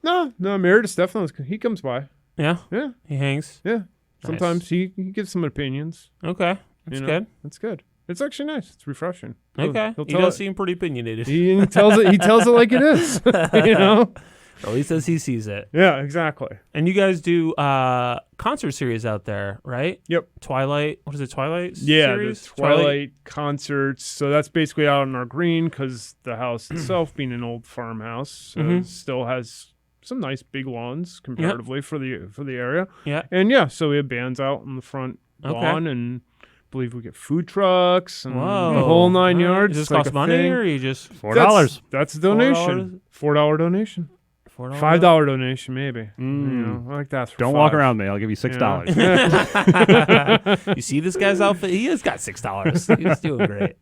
no, Mayor Stephanos, he comes by. Yeah? Yeah, He hangs? yeah. Sometimes he gives some opinions. Okay. That's You know? good. That's good. It's actually nice. It's refreshing. Okay. He'll He tell does it- seem pretty opinionated. He tells it. He tells it like it is. You know. Or at least as he sees it. Yeah. Exactly. And you guys do concert series out there, right? Yep. Twilight. What is it? Twilight Yeah. series? The Twilight concerts. So that's basically out on our green because the house itself, being an old farmhouse, still has some nice big lawns comparatively for the area. Yeah. And yeah, so we have bands out on the front lawn, and I believe we get food trucks and Whoa. the whole 9 yards. Does It's this cost like a money thing. or you just $4. That's a donation. $4 donation. $4? $5 donation, maybe. You know, I like that. For Don't $5. walk around me. I'll give you $6. You see this guy's outfit? He has got $6. He's doing great.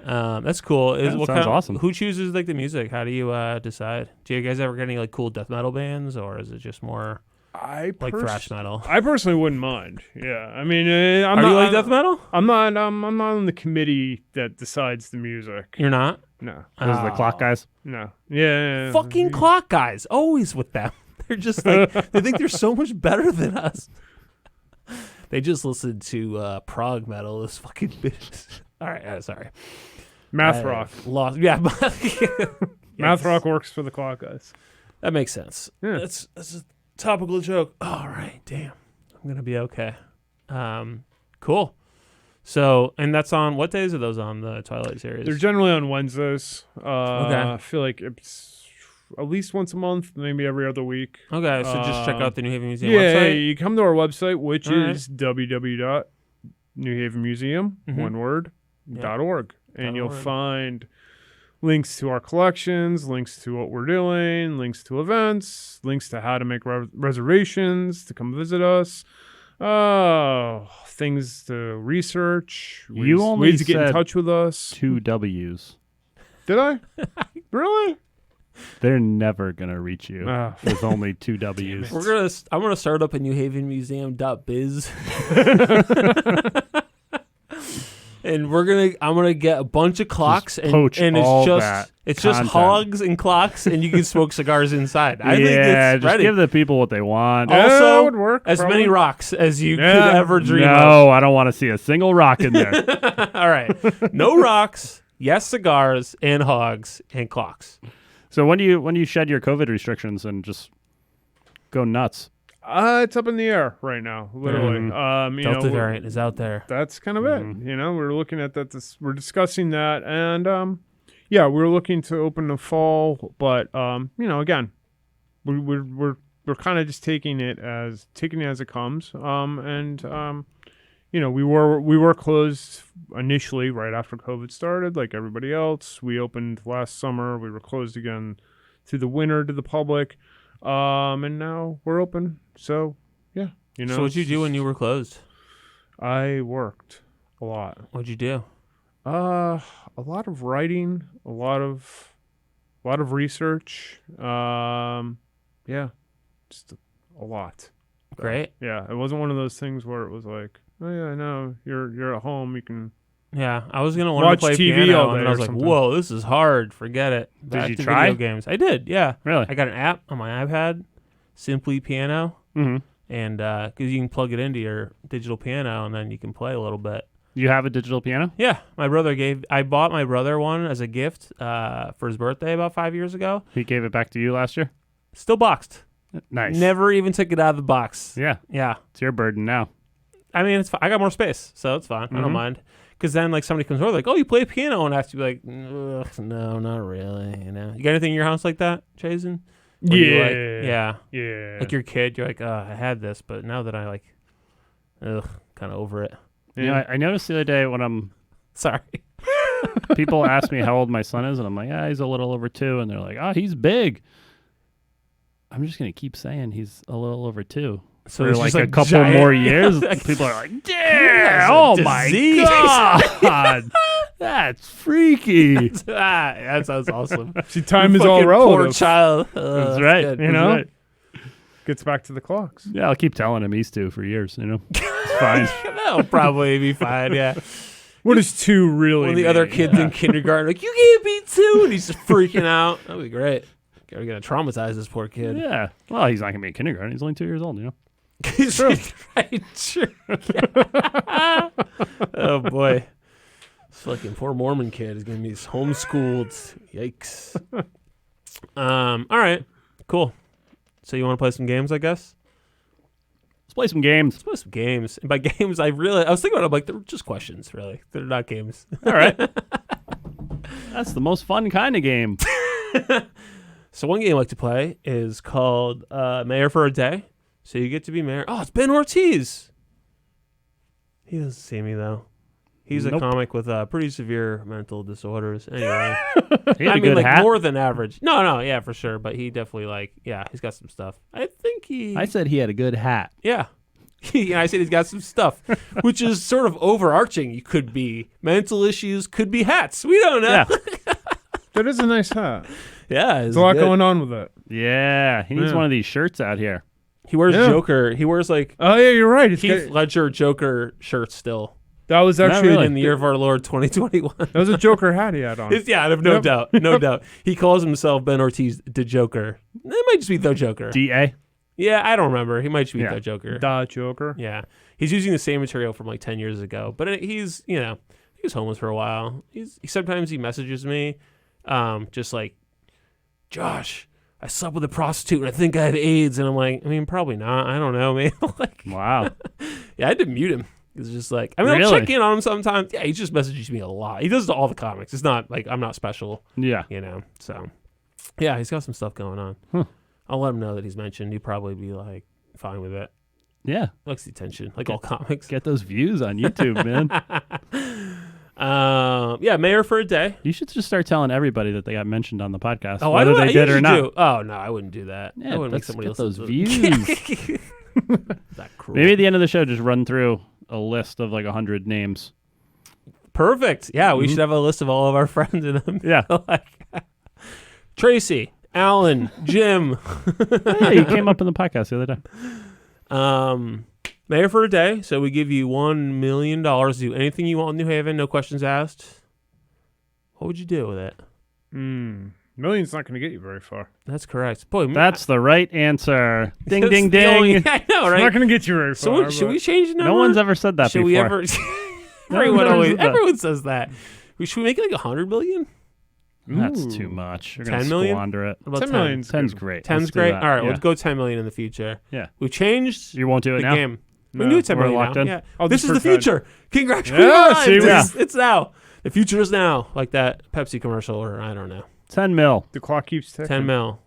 That's cool. That What sounds awesome. Who chooses like the music? How do you decide? Do you guys ever get any like cool death metal bands, or is it just more like thrash metal? I personally wouldn't mind. Yeah, I mean, I'm Are not, you like death metal? I'm not on the committee that decides the music. You're not. No, Those are the clock guys. no. Yeah. Fucking clock guys, always with them. They're just like they think they're so much better than us. They just listen to prog metal. This fucking bitch. All right, sorry. Math rock. Lost. Yeah, Math rock works for the clock guys. That makes sense. Yeah. That's a topical joke. All right, damn. I'm gonna be okay. Cool. So, and that's on what days are those on the Twilight series? They're generally on Wednesdays. Okay. I feel like it's at least once a month, maybe every other week. Okay, so just check out the New Haven Museum Yeah, website. you come to our website, which All right. is www.newhavenmuseum, one word, .org. And you'll .org. find links to our collections, links to what we're doing, links to events, links to how to make reservations to come visit us. Things to research. You ways, only ways to get in said touch with us. 2 W's. Did I? Really? They're never gonna reach you. Ah, With only 2 W's. I'm gonna start up a New Haven Museum.biz. And I'm gonna get a bunch of clocks Just poach and all it's just that it's just content. hogs and clocks and you can smoke cigars inside. I think yeah, it's just ready. give the people what they want. Yeah, Also, that would work, as probably. many rocks as you Yeah. could ever dream of. No, I don't want to see a single rock in there. All right. No rocks, yes cigars, and hogs and clocks. So when do you shed your COVID restrictions and just go nuts? It's up in the air right now, literally. You Delta know, variant is out there. that's kind of it. You know, we're looking at that. We're discussing that, and yeah, we're looking to open the fall, but you know, again, we're kind of just taking it as it comes. You know, we were closed initially right after COVID started, like everybody else. We opened last summer. We were closed again through the winter to the public, and now we're open. So yeah, you know. So what'd you do when you were closed? I worked a lot. What'd you do? A lot of writing, a lot of research. Yeah, just a lot. Great. Yeah, it wasn't one of those things where it was like, oh yeah, no, you're at home, you can. Yeah, I was gonna learn Watch to play TV piano, all day and I was or like, something. "Whoa, this is hard. Forget it." Back you to try? video games? I did. Yeah, Really? I got an app on my iPad, Simply Piano, Mm-hmm. and because you can plug it into your digital piano, and then you can play a little bit. You have a digital piano? Yeah, I bought my brother one as a gift for his birthday about 5 years ago. He gave it back to you last year? Still boxed. Nice. Never even took it out of the box. Yeah. Yeah. It's your burden now. I mean, it's fine. I got more space, so it's fine. I don't Mhm. mind. Because then, like, somebody comes over, like, "Oh, you play piano," and I have to be like, "Ugh, no, not really." You know, you got anything in your house like that, Jason? Where you, like, yeah. Yeah. Like your kid, you're like, "Oh, I had this, but now that I like, kind of over it." You know, I noticed the other day when Sorry. people ask me how old my son is, and I'm like, he's a little over 2, and they're like, he's big. I'm just gonna keep saying he's a little over 2. So For it's like just, a couple giant- more years, people are like, That's "Damn! a Oh my disease." god, that's freaky." That sounds awesome. See, time is all Fucking relative. Poor child. That's right. good. You That's know? right. Gets back to the clocks. Yeah, I'll keep telling him he's 2 for years. You know, it's fine. That'll probably be fine. Yeah. What is 2 really? When the other mean? kids in kindergarten, like, "You can't be 2," and he's just freaking out. That'd be great. We're gonna traumatize this poor kid. Yeah. Well, he's not gonna be in kindergarten. He's only 2 years old. You know. Right, sure. Oh boy, this fucking poor Mormon kid is gonna be homeschooled. Yikes. All right, cool. So you want to play some games, I guess? Let's play some games. Let's play some games. And by games, I was thinking about it, like, they're just questions, really. They're not games. All right. That's the most fun kind of game. So one game I like to play is called Mayor for a Day. So you get to be mayor. Oh, it's Ben Ortiz. He doesn't see me, though. He's Nope. a comic with pretty severe mental disorders. Anyway. He had I a mean, good like, hat. more than average. No, yeah, for sure. But he definitely, like, yeah, he's got some stuff. I think he... I said he had a good hat. Yeah. Yeah, I said he's got some stuff, which is sort of overarching. You could be mental issues, could be hats. We don't know. Yeah. That is a nice hat. Yeah, There's a lot going on with it. Yeah. He needs Yeah. one of these shirts out here. He wears Yeah. Joker. He wears, like, Oh yeah, you're right. It's Heath got- Ledger Joker shirts still. that was actually really. In the year of our Lord 2021. that was a Joker hat he had on. Yeah, I have no Yep. doubt. No doubt. He calls himself Ben Ortiz the Joker. It might just be the Joker. DA. Yeah, I don't remember. He might just be Yeah. the Joker. Da Joker. Yeah. He's using the same material from like 10 years ago. But he's, he was homeless for a while. Sometimes he messages me just like, "Josh, I slept with a prostitute and I think I have AIDS." And I'm like, I mean, probably not. I don't know, man. Like, Wow. yeah, I had to mute him. It's just like, I mean, I'll Really? check in on him sometimes. Yeah, he just messages me a lot. He does it to all the comics. It's not like I'm not special, Yeah. So, yeah, he's got some stuff going on. Huh. I'll let him know that he's mentioned. He'd probably be like, fine with it. Yeah. Likes the attention, like all comics. Get those views on YouTube, man. Yeah, Mayor for a Day. You should just start telling everybody that they got mentioned on the podcast, Oh, whether I they did or usually not. do. Oh no, I wouldn't do that. Yeah, I wouldn't make let's somebody get else those listen to it. views. That cruel. Maybe at the end of the show, just run through a list of like 100 names. Perfect. Yeah, we Mhm. should have a list of all of our friends in them. Yeah. Like, Tracy, Alan, Jim. Yeah, you came up in the podcast the other day. Mayor for a Day. So we give you $1 million to do anything you want in New Haven, no questions asked. What would you do with it? Million's not going to get you very far. That's correct. Boy, That's the right answer. Ding, that's ding, the ding. only- I know, It's right? not going to get you very far. So should we change the number? No one's ever said that Should before. we ever? No one's ever said that. Everyone says that. Should we make it like 100 million? That's Ooh. too much. You're going 10 to million? squander it. What about 10 10? million's 10's good. great. 10's Let's do great. that. All right, Yeah. let's go 10 million in the future. Yeah. We've changed You won't do it the now? game. We No, can do 10 we're million locked now. in? Yeah. I'll This is just the forget. future. Congratulations. Yeah, It's now. The future is now. Like that Pepsi commercial, or I don't know. 10 mil. The clock keeps ticking. 10 mil.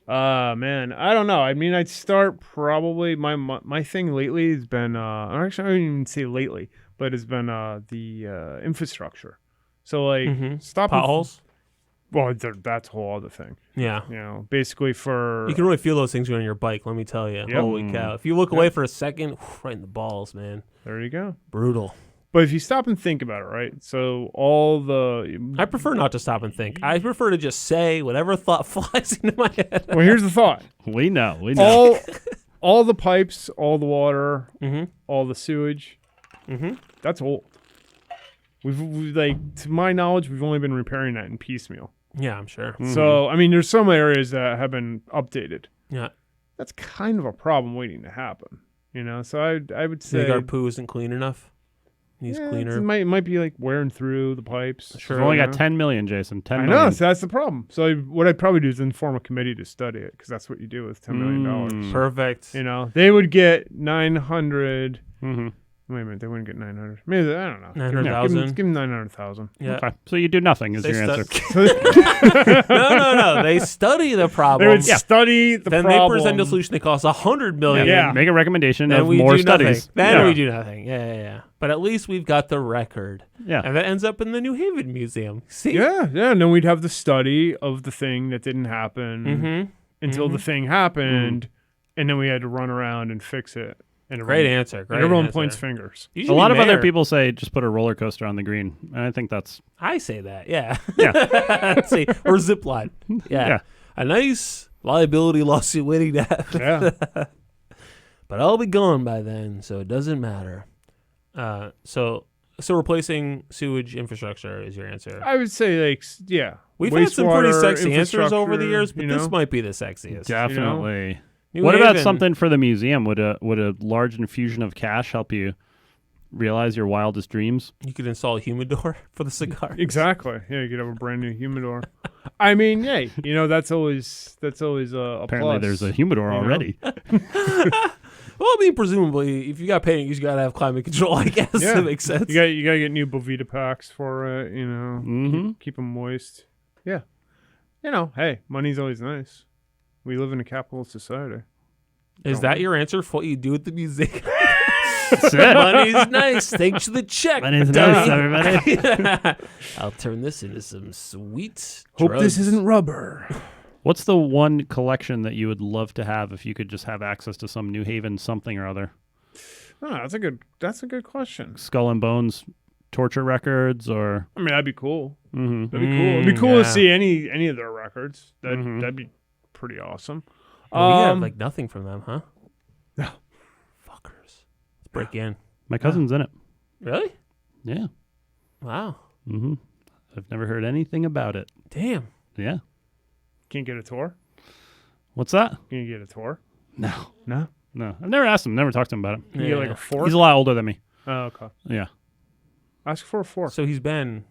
Man, I don't know. I mean, I'd start probably my thing lately has been actually I don't even say lately, but it's been the infrastructure. So like stop and- Potholes. Well, that's a whole other thing. Yeah. You know, basically for You can really feel those things when you're on your bike, let me tell you. Yep. Holy cow. If you look away for a second, right in the balls, man. there you go. Brutal. But if you stop and think about it, right? So all the I prefer not to stop and think. I prefer to just say whatever thought flies into my head. well, here's the thought. We know. We know. All all the pipes, all the water, Mm-hmm. all the sewage. Mm-hmm. That's old. We like, to my knowledge, we've only been repairing that in piecemeal. Yeah, I'm sure. So, I mean, there's some areas that have been updated. Yeah. That's kind of a problem waiting to happen. You know, so I would Think say our poo isn't clean enough? Needs cleaner. It might be like wearing through the pipes. Sure. We've only you got know? 10 million, Jason. 10 I million. know, so that's the problem. So what I'd probably do is then form a committee to study it, because that's what you do with $10 million. Perfect. You know, they would get 900. Mm-hmm. Wait a minute, they wouldn't get 900. Maybe, I don't know. 900,000. Give them 900,000. Yeah. Okay. So you do nothing is They your answer. No. They study the They problem. would study the Then problem. they present a solution that costs $100 million. Yeah. Make a recommendation Then of we more do studies. Nothing. Then Yeah. we do nothing. Yeah. But at least we've got the record. Yeah. And that ends up in the New Haven Museum. See? Yeah. And then we'd have the study of the thing that didn't happen Mm-hmm. until the thing happened, and then we had to run around and fix it. And Great answer. Great everyone answer. points fingers. You should A lot be of other mayor. people say just put a roller coaster on the green. And I think that's I say that. Yeah. Yeah. See, or zip line. Yeah. Yeah. A nice liability lawsuit waiting to happen. Yeah. But I'll be gone by then, so it doesn't matter. So replacing sewage infrastructure is your answer. I would say, like, yeah. We've had some pretty Wastewater sexy answers over the infrastructure, years, but you this know? might be the sexiest. definitely. New What about Haven. something for the museum? Would a large infusion of cash help you realize your wildest dreams? You could install a humidor for the cigar. Exactly. Yeah, you could have a brand new humidor. I mean, yeah, you know, that's always a Apparently, plus. there's a humidor you know? already. Well, I mean, presumably, if you got painting, you got to have climate control, I guess. Yeah. That makes sense. You gotta get new Bovita packs for it. You know, Mm-hmm. keep them moist. Yeah. You know, hey, money's always nice. We live in a capitalist society. Is that your answer for what you do at the museum? That's it. Money's nice. Thanks for the check. Money's dummy. nice, everybody. I'll turn this into some sweet Hope drugs. this isn't rubber. What's the one collection that you would love to have if you could just have access to some New Haven something or other? Oh, that's a good question. Skull and Bones torture records or I mean, that'd be cool. mm-hmm. That'd be cool. It'd be cool yeah. to see any of their records. Mhm. That'd be pretty awesome. Oh, we have like nothing from them, huh? No. Fuckers. Let's break in. My cousin's in it. Really? Yeah. Wow. Mm-hmm. I've never heard anything about it. Damn. Yeah. Can't get a tour. What's that? Can you get a tour? No. No. No. I've never asked him. Never talked to him about it. Can you get like a fork? He's a lot older than me. Oh, okay. Yeah. Ask for a fork. So he's been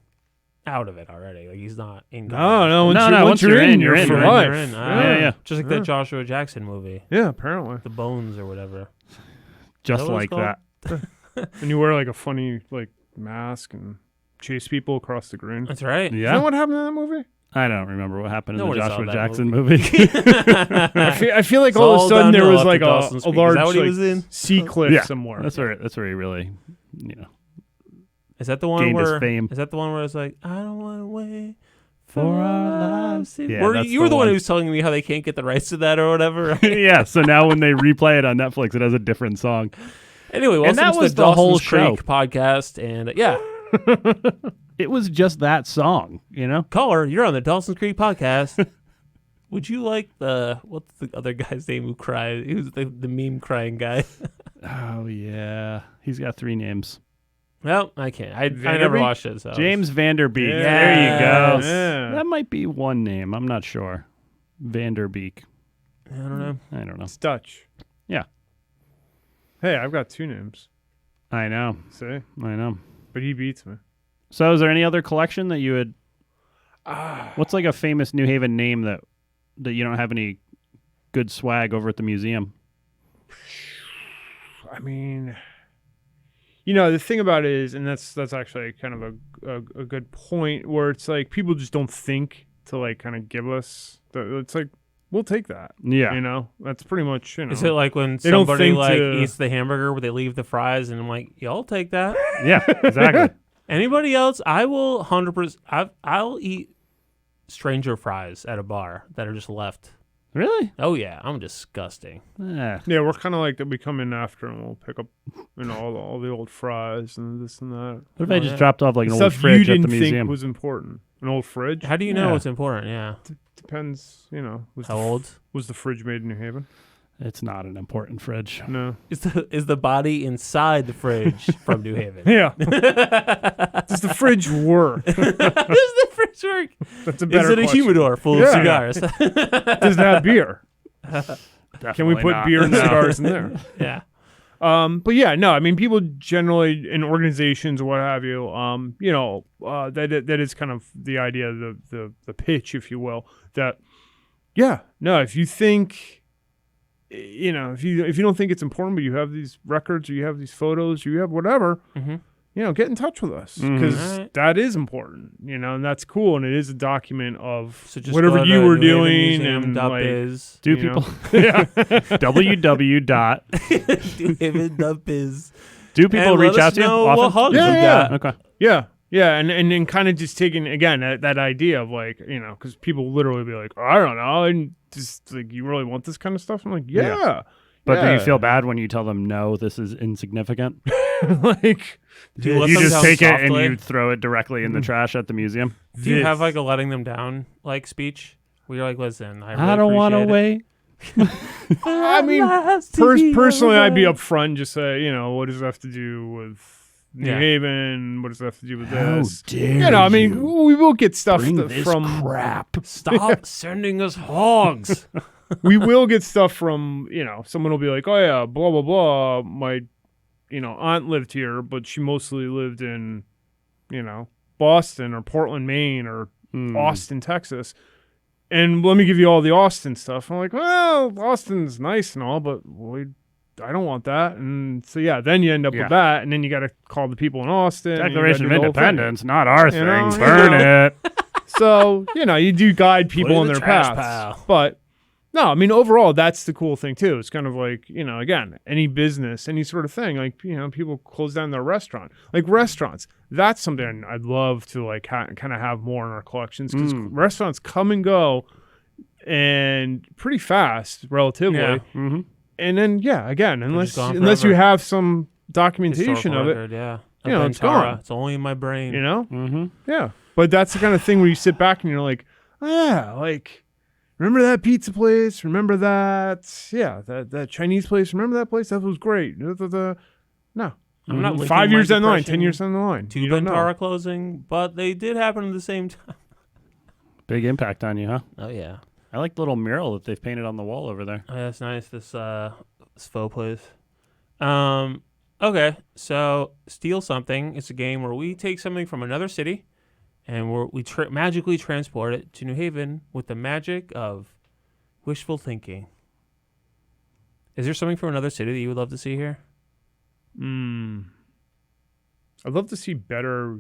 out of it already. Like he's not in. No. Once you're in, you're in, for right? life. You're in. Yeah. Just like that Joshua Jackson movie, Yeah, apparently. The Bones or whatever. Just Is that what like it's called? that. And you wear like a funny like mask and chase people across the green. That's right. Is that Yeah. what happened in that movie? I don't remember what happened in Nobody the saw Joshua that Jackson movie. movie. I feel like It's all of all a sudden there downhill was after like Dawson's a Creek. Is large that what he like, was in? sea cliff Yeah. somewhere. That's where he really, Is that the one gained his where? fame. Is that the one where it's like, I don't want to wait For our lives. to-" Yeah, Were that's you were the the one one. who was telling me how they can't get the rights to that or whatever. yeah. So now when they replay it on Netflix, it has a different song. Anyway, welcome that to was the the whole Dawson's Creek show. podcast, and yeah, It was just that song, you know? caller, you're on the Dawson's Creek podcast. Would you like what's the other guy's name who cried? He was the meme crying guy. Oh, yeah. He's got 3 names. Well, I can't. I never Vanderbeek? watched it. So James Vanderbeek. Yeah. There you go. Yeah. That might be one name. I'm not sure. Vanderbeek. I don't know. I don't know. It's Dutch. Yeah. Hey, I've got 2 names. I know. See? I know. But he beats me. So is there any other collection that you would... Ah. What's like a famous New Haven name that you don't have any good swag over at the museum? I mean, you know, the thing about it is, and that's actually kind of a good point, where it's like people just don't think to like kind of give us it's like we'll take that. Yeah. You know, that's pretty much, you know. Is it like when They don't somebody think like to- eats the hamburger where they leave the fries, and I'm like, y'all take that. Yeah, exactly. Anybody else? I will 100%. I'll eat stranger fries at a bar that are just left. Really? Oh yeah, I'm disgusting. Yeah. Yeah, we're kind of like that. We come in after and we'll pick up, you know, all the old fries and this and that. What if I Oh, just yeah. dropped off like an old Stuff you fridge at didn't the think museum? was important. An old fridge. How do you know Yeah. it's important? Yeah. Depends, you know. How old? Was the fridge made in New Haven? It's not an important fridge. No. Is the body inside the fridge from New Haven? Yeah. Does the fridge work? Does the fridge work? That's a better Is it a question. humidor full of Yeah. cigars? Does it have beer? Can we Definitely put not. beer and No. cigars in there? Yeah. But yeah, no, I mean, people generally in organizations or what have you, that is kind of the idea, the pitch, if you will, that, yeah, no, if you think, if you don't think it's important, but you have these records or you have these photos or you have whatever, Mm-hmm. get in touch with us because Alright. that is important, and that's cool. And it is a document of So just whatever go to you were doing newhavenmuseum.biz. and like, Do you people yeah. www dot Newhaven.biz. do people And reach let us out to you know often? what hogs Yeah, you yeah. got. Okay. Yeah, and then kind of just taking again that idea of like because people literally be like, I don't know, and just like, you really want this kind of stuff? I'm like, yeah. But do yeah. you feel bad when you tell them no, this is insignificant? like? Do you let You them just down take it softly? and you throw it directly in the trash at the museum. Do you have this- like a letting them down like speech where you're like, listen, I really don't want to appreciate it. wait. I mean, Last to be personally, I'd be over. upfront and just say, what does that have to do with New Yeah. Haven? What does that have to do with How this? dare I mean, you we will get stuff bring this from crap. Stop sending us hogs. we will get stuff from, someone will be like, oh yeah, blah, blah, blah. My, aunt lived here, but she mostly lived in, Boston or Portland, Maine or Austin, Texas. And let me give you all the Austin stuff. I'm like, well, Austin's nice and all, but I don't want that. And so, yeah, then you end up Yeah. with that. And then you got to call the people in Austin. and you Declaration of gotta do the whole thing. Independence, not our thing. know, Burn it. So, you do guide people in on the their trash paths. pile. But no, I mean, overall, that's the cool thing, too. It's kind of like, again, any business, any sort of thing. Like, people close down their restaurant. Like restaurants, that's something I'd love to, like, kind of have more in our collections because restaurants come and go and pretty fast, relatively. Yeah. Mm-hmm. And then, yeah, again, just gone unless you forever. have some documentation Historical of it, record, yeah. it's gone. It's only in my brain. Mm-hmm. Yeah. But that's the kind of thing where you sit back and you're like, oh, yeah, like, remember that pizza place? Remember that? Yeah, that Chinese place. Remember that place? That was great. No. I'm not linking 5 my years down the line, depression 10 years down the line. to You don't know. Bentara closing, but they did happen at the same time. Big impact on you, huh? Oh yeah, I like the little mural that they've painted on the wall over there. oh, that's nice. This faux place. Okay, so Steal Something. It's a game where we take something from another city, and we magically transport it to New Haven with the magic of wishful thinking. Is there something from another city that you would love to see here? I'd love to see better,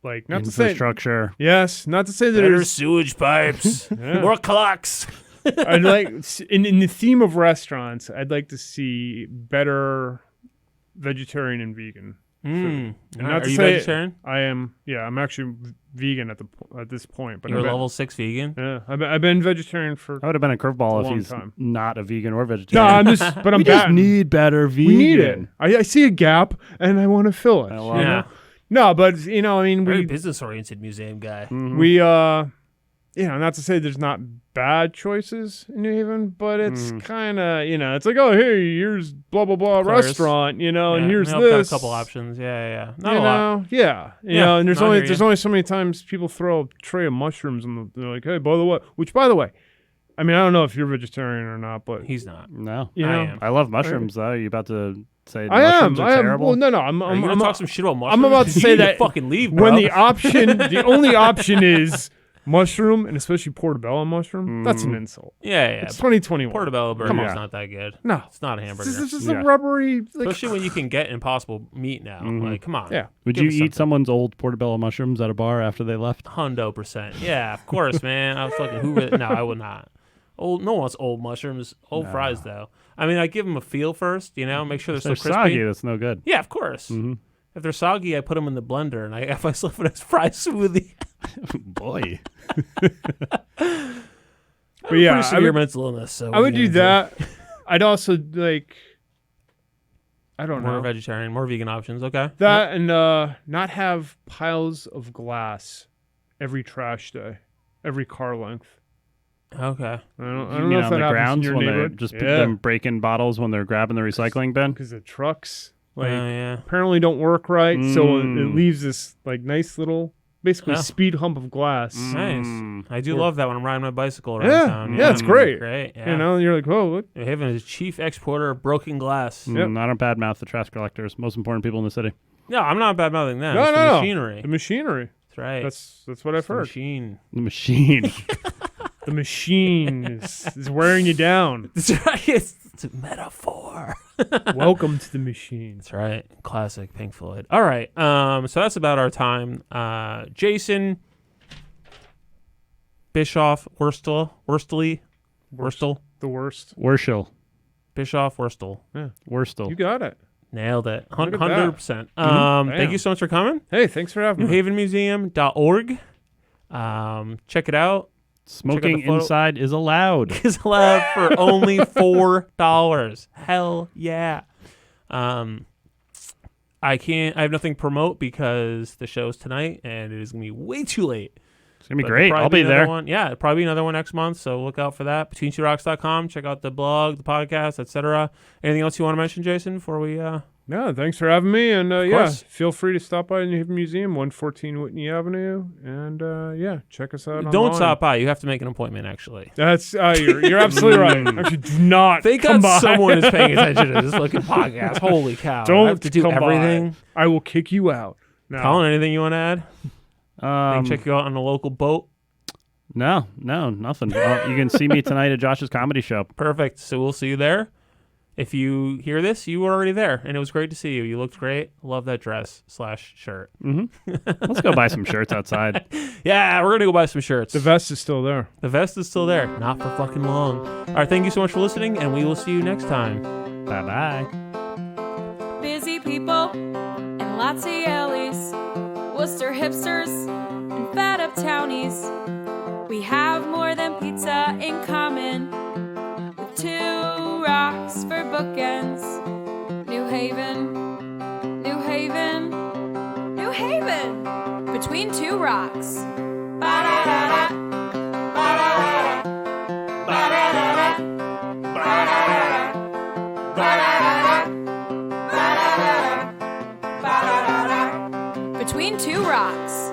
like, not to say, Infrastructure. yes, not to say that Better there's, sewage pipes, Yeah. more clocks. I'd like, in the theme of restaurants, I'd like to see better vegetarian and vegan. Mm. Not Are to you say- vegetarian? I am, I'm actually vegan at this point. But You're I've been- level 6 vegan. Yeah, I've been vegetarian for. That would have been a A curveball if long he's time. not a vegan or No, vegetarian. I'm just, but I'm we just batting. need better vegan. We need it. I see a gap and I want to fill it. I you love know? Yeah. No, but I mean, Very we business-oriented museum guy. Mhm. we not to say there's not bad choices in New Haven, but it's kind of it's like, oh hey, here's blah blah blah Claire's. restaurant, and Yeah, here's I've got this. a couple options. Yeah. Not you a lot. know, yeah, you Yeah, know, and there's no, I only hear there's you. only so many times people throw a tray of mushrooms and they're like, hey, by the way, I mean, I don't know if you're vegetarian or not, but He's not. No. you I know, am. I love mushrooms, though. You about to say I am. mushrooms are terrible? Well, no, I'm Are you gonna I'm, talk some shit about mushrooms? I'm about to You say need that fucking leave, bro. when the only option is mushroom, and especially portobello mushroom, that's an insult. yeah. It's 2021. Portobello Come burger's on. not that good. No, It's not a hamburger. this is just Yeah. a rubbery. Like, Especially when you can get Impossible meat now. Like, come on. Yeah. Would Give you us eat something. someone's old portobello mushrooms at a bar after they left? 100%. Yeah, of course, man. I was fucking no, I would not. No one wants old mushrooms. Old fries, though. I mean, I give them a feel first, make sure they're They're still crispy. soggy. That's no good. Yeah, of course. Mhm. If they're soggy, I put them in the blender and I have myself a nice fry smoothie. Boy. But yeah, Pretty severe mental illness. So I would do that. I'd also like. I don't More know vegetarian, more vegan options. Okay. that, and not have piles of glass every trash day, every car length. Okay. I don't You know mean if on that the happens in grounds your when they're neighborhood. just them breaking bottles when they're grabbing the recycling bin? Because the trucks Yeah. apparently don't work right, so it Mm. leaves this like nice little, basically Yeah. speed hump of glass. Nice. I do Or- love that when I'm riding my bicycle around Yeah, town. yeah, it's great. Great. Yeah. You know, and you're like, whoa, what? New Haven is chief exporter of broken glass. Yep. Not a bad mouth. The trash collectors, most important people in the city. No, I'm not bad mouthing them. No, It's the no, machinery. the machinery. That's right. That's what I've It's the heard. machine. The machine. The machine is wearing you down. That's right. It's a metaphor. Welcome to the machine. That's right. Classic Pink Floyd. All right. So that's about our time. Jason Bischoff-Wurtle. The worst. Worshel. Bischoff-Wurtle. Worstel. You got it. Nailed it. Look at that. 100%. Bam. Thank you so much for coming. Hey, thanks for having me. NewHavenMuseum.org. Check it out. Smoking photo. inside is allowed. Is allowed for only $4. Hell yeah. I have nothing to promote because the show's tonight and it is gonna be way too late. It's going to be But great. there'll I'll probably be another there. one. Yeah, there'll probably be another one next month, so look out for that. BetweenTwoRocks.com. Check out the blog, the podcast, etc. Anything else you want to mention, Jason, before we No, thanks for having me. And course. feel free to stop by the New Haven Museum, 114 Whitney Avenue. And check us out don't online. stop by. You have to make an appointment, actually. That's you're absolutely right. Actually, do not Thank come God by. someone is paying attention to this fucking podcast. Holy cow. Don't I have to do come everything. by. I will kick you out. No. Colin, anything you want to add? They can Um, check you out on the local boat. no, nothing. Well, you can see me tonight at Josh's comedy show. Perfect. So we'll see you there. If you hear this, you were already there, and it was great to see you. You looked great. Love that dress/shirt. Let's go buy some shirts outside. Yeah, we're gonna go buy some shirts. The vest is still there. The vest is still there. Not for fucking long. All right, thank you so much for listening, and we will see you next time. Bye-bye. Busy people and lots of yellies, Worcester hipsters and fat up townies. We have more than pizza in common, with 2 rocks for bookends. New Haven, New Haven, New Haven, between 2 rocks. Ba-da-da-da, ba-da-da-da, ba-da-da-da, ba-da-da-da, ba-da-da-da, ba-da-da-da, ba-da-da-da, between 2 rocks.